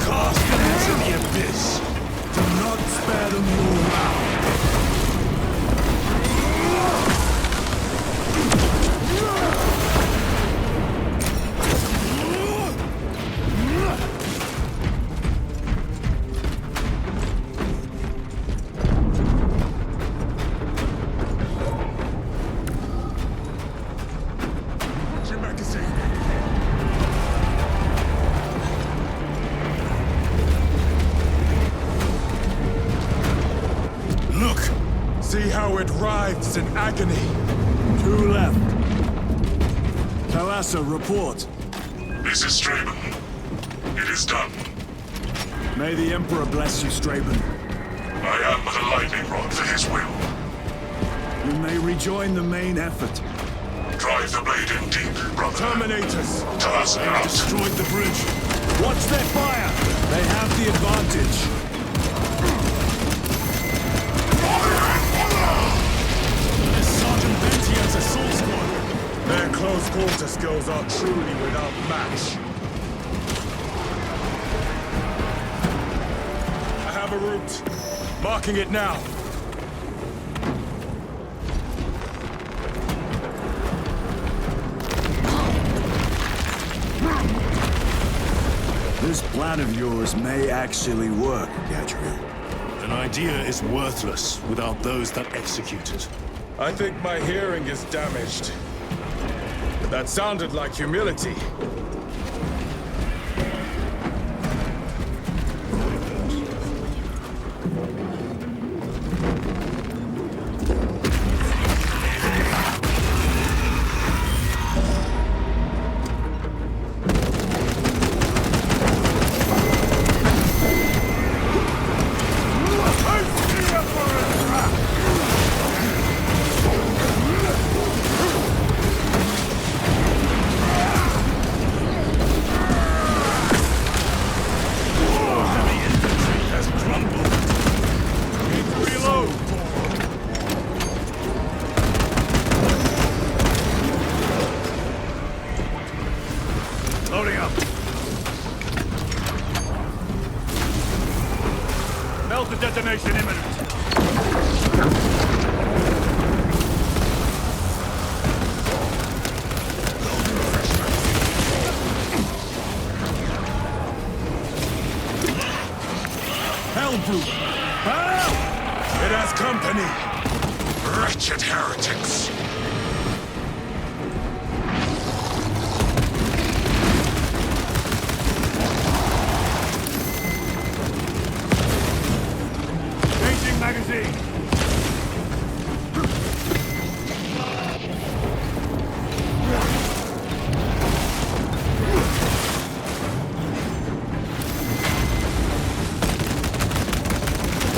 Cast them into the abyss! Do not spare them your wrath. See how it writhes in agony. 2 left. Thalassa, report. This is Straben. It is done. May the Emperor bless you, Straben. I am but a lightning rod for his will. You may rejoin the main effort. Drive the blade in deep, brother. Terminators! Thalassa out. Destroyed the bridge. Watch their fire! They have the advantage. Assault squad. Their close quarter skills are truly without match. I have a route. Marking it now. This plan of yours may actually work, Gadriel. An idea is worthless without those that execute it. I think my hearing is damaged. But that sounded like humility. Detonation imminent. Hellbrute! Help! It has company! Wretched heretics! Magazine!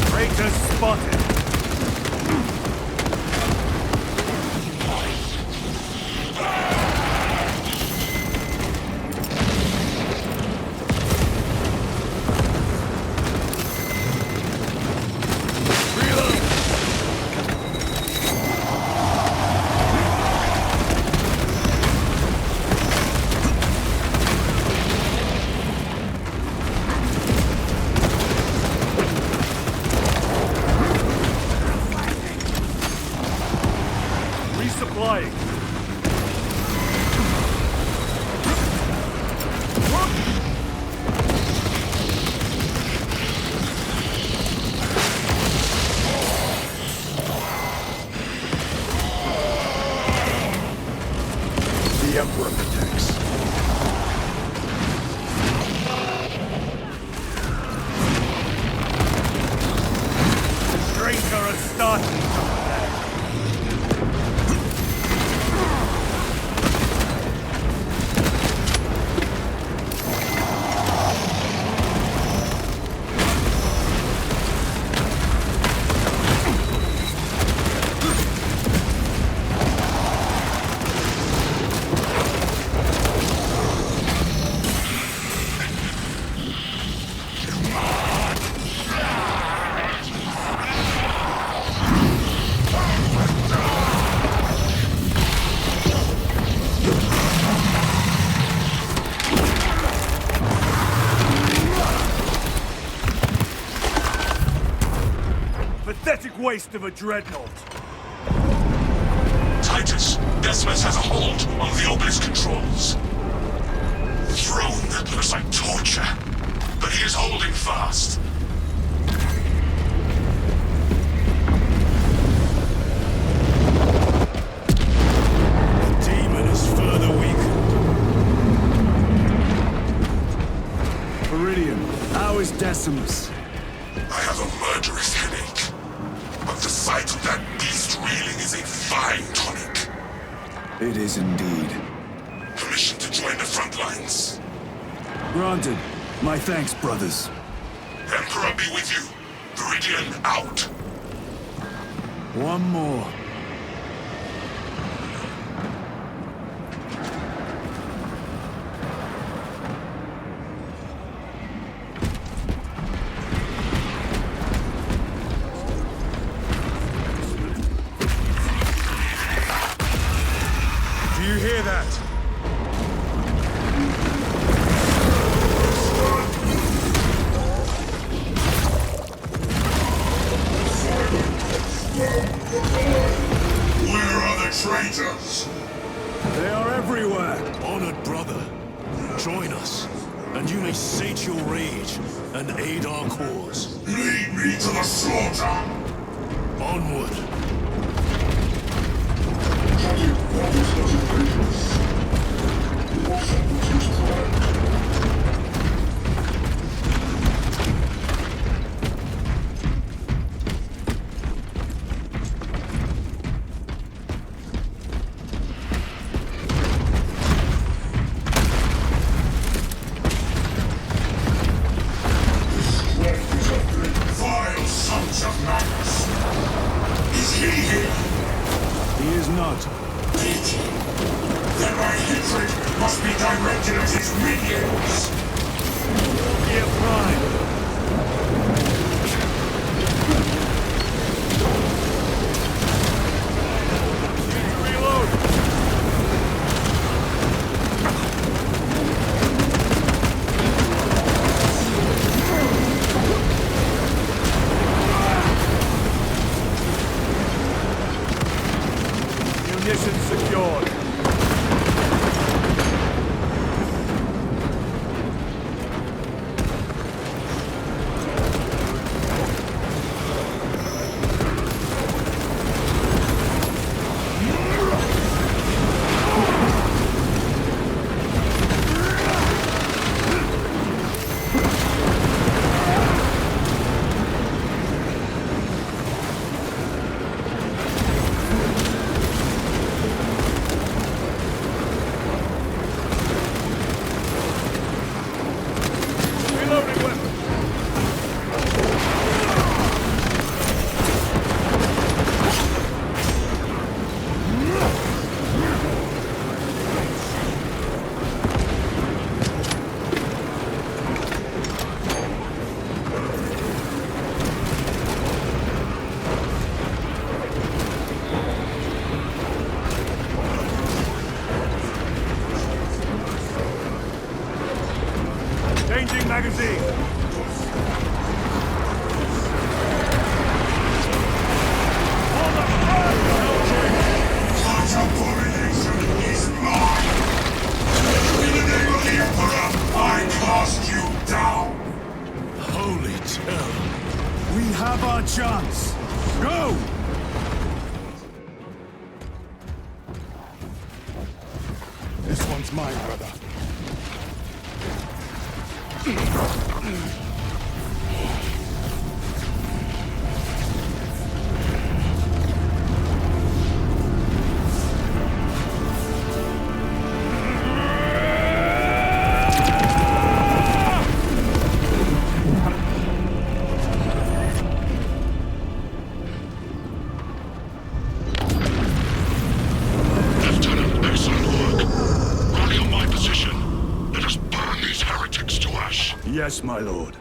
Traitor spotted! Resupplying. The Emperor protects. The traitor has started. pathetic waste of a Dreadnought. Titus, Decimus has a hold on the obelisk controls. Throne that looks like torture, but he is holding fast. The demon is further weakened. Viridian, how is Decimus? I have a murderous headache, but the sight of that beast reeling is a fine tonic. It is indeed. Permission to join the front lines. Granted. My thanks, brothers. Emperor be with you. Viridian out. One more. Do you hear that? Where are the traitors? They are everywhere. Honored brother, join us, and you may sate your rage and aid our cause. Lead me to the slaughter! Onward. Vile sons of madness! Is he here? He is not. Pity. Then my hatred must be directed at his minions! Here, Prime. Reload. Munitions secured. Reloading weapon. Changing magazine. Such abomination is mine! In the name of the Emperor, I cast you down! Holy terror. We have our chance. Go! This one's mine, brother. Lieutenant, excellent work. Rally on my position. Let us burn these heretics to ash. Yes, my lord.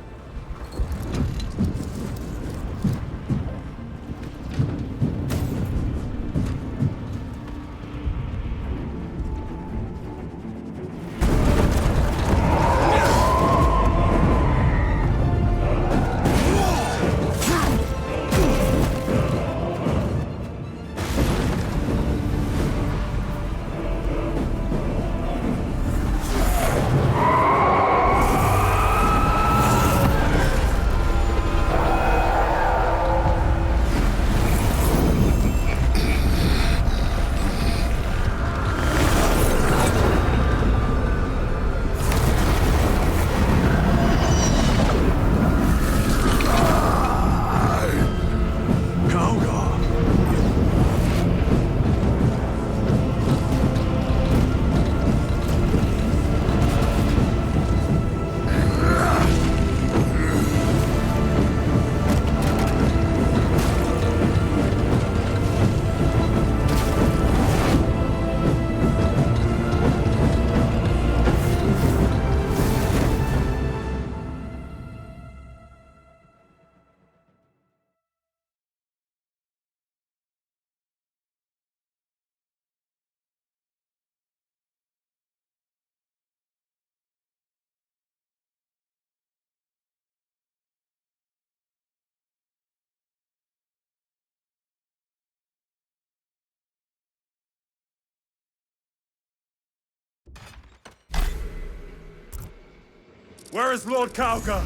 Where is Lord Kalgar?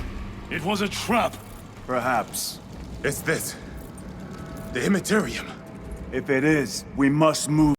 It was a trap. Perhaps. It's this. The Immaterium. If it is, we must move.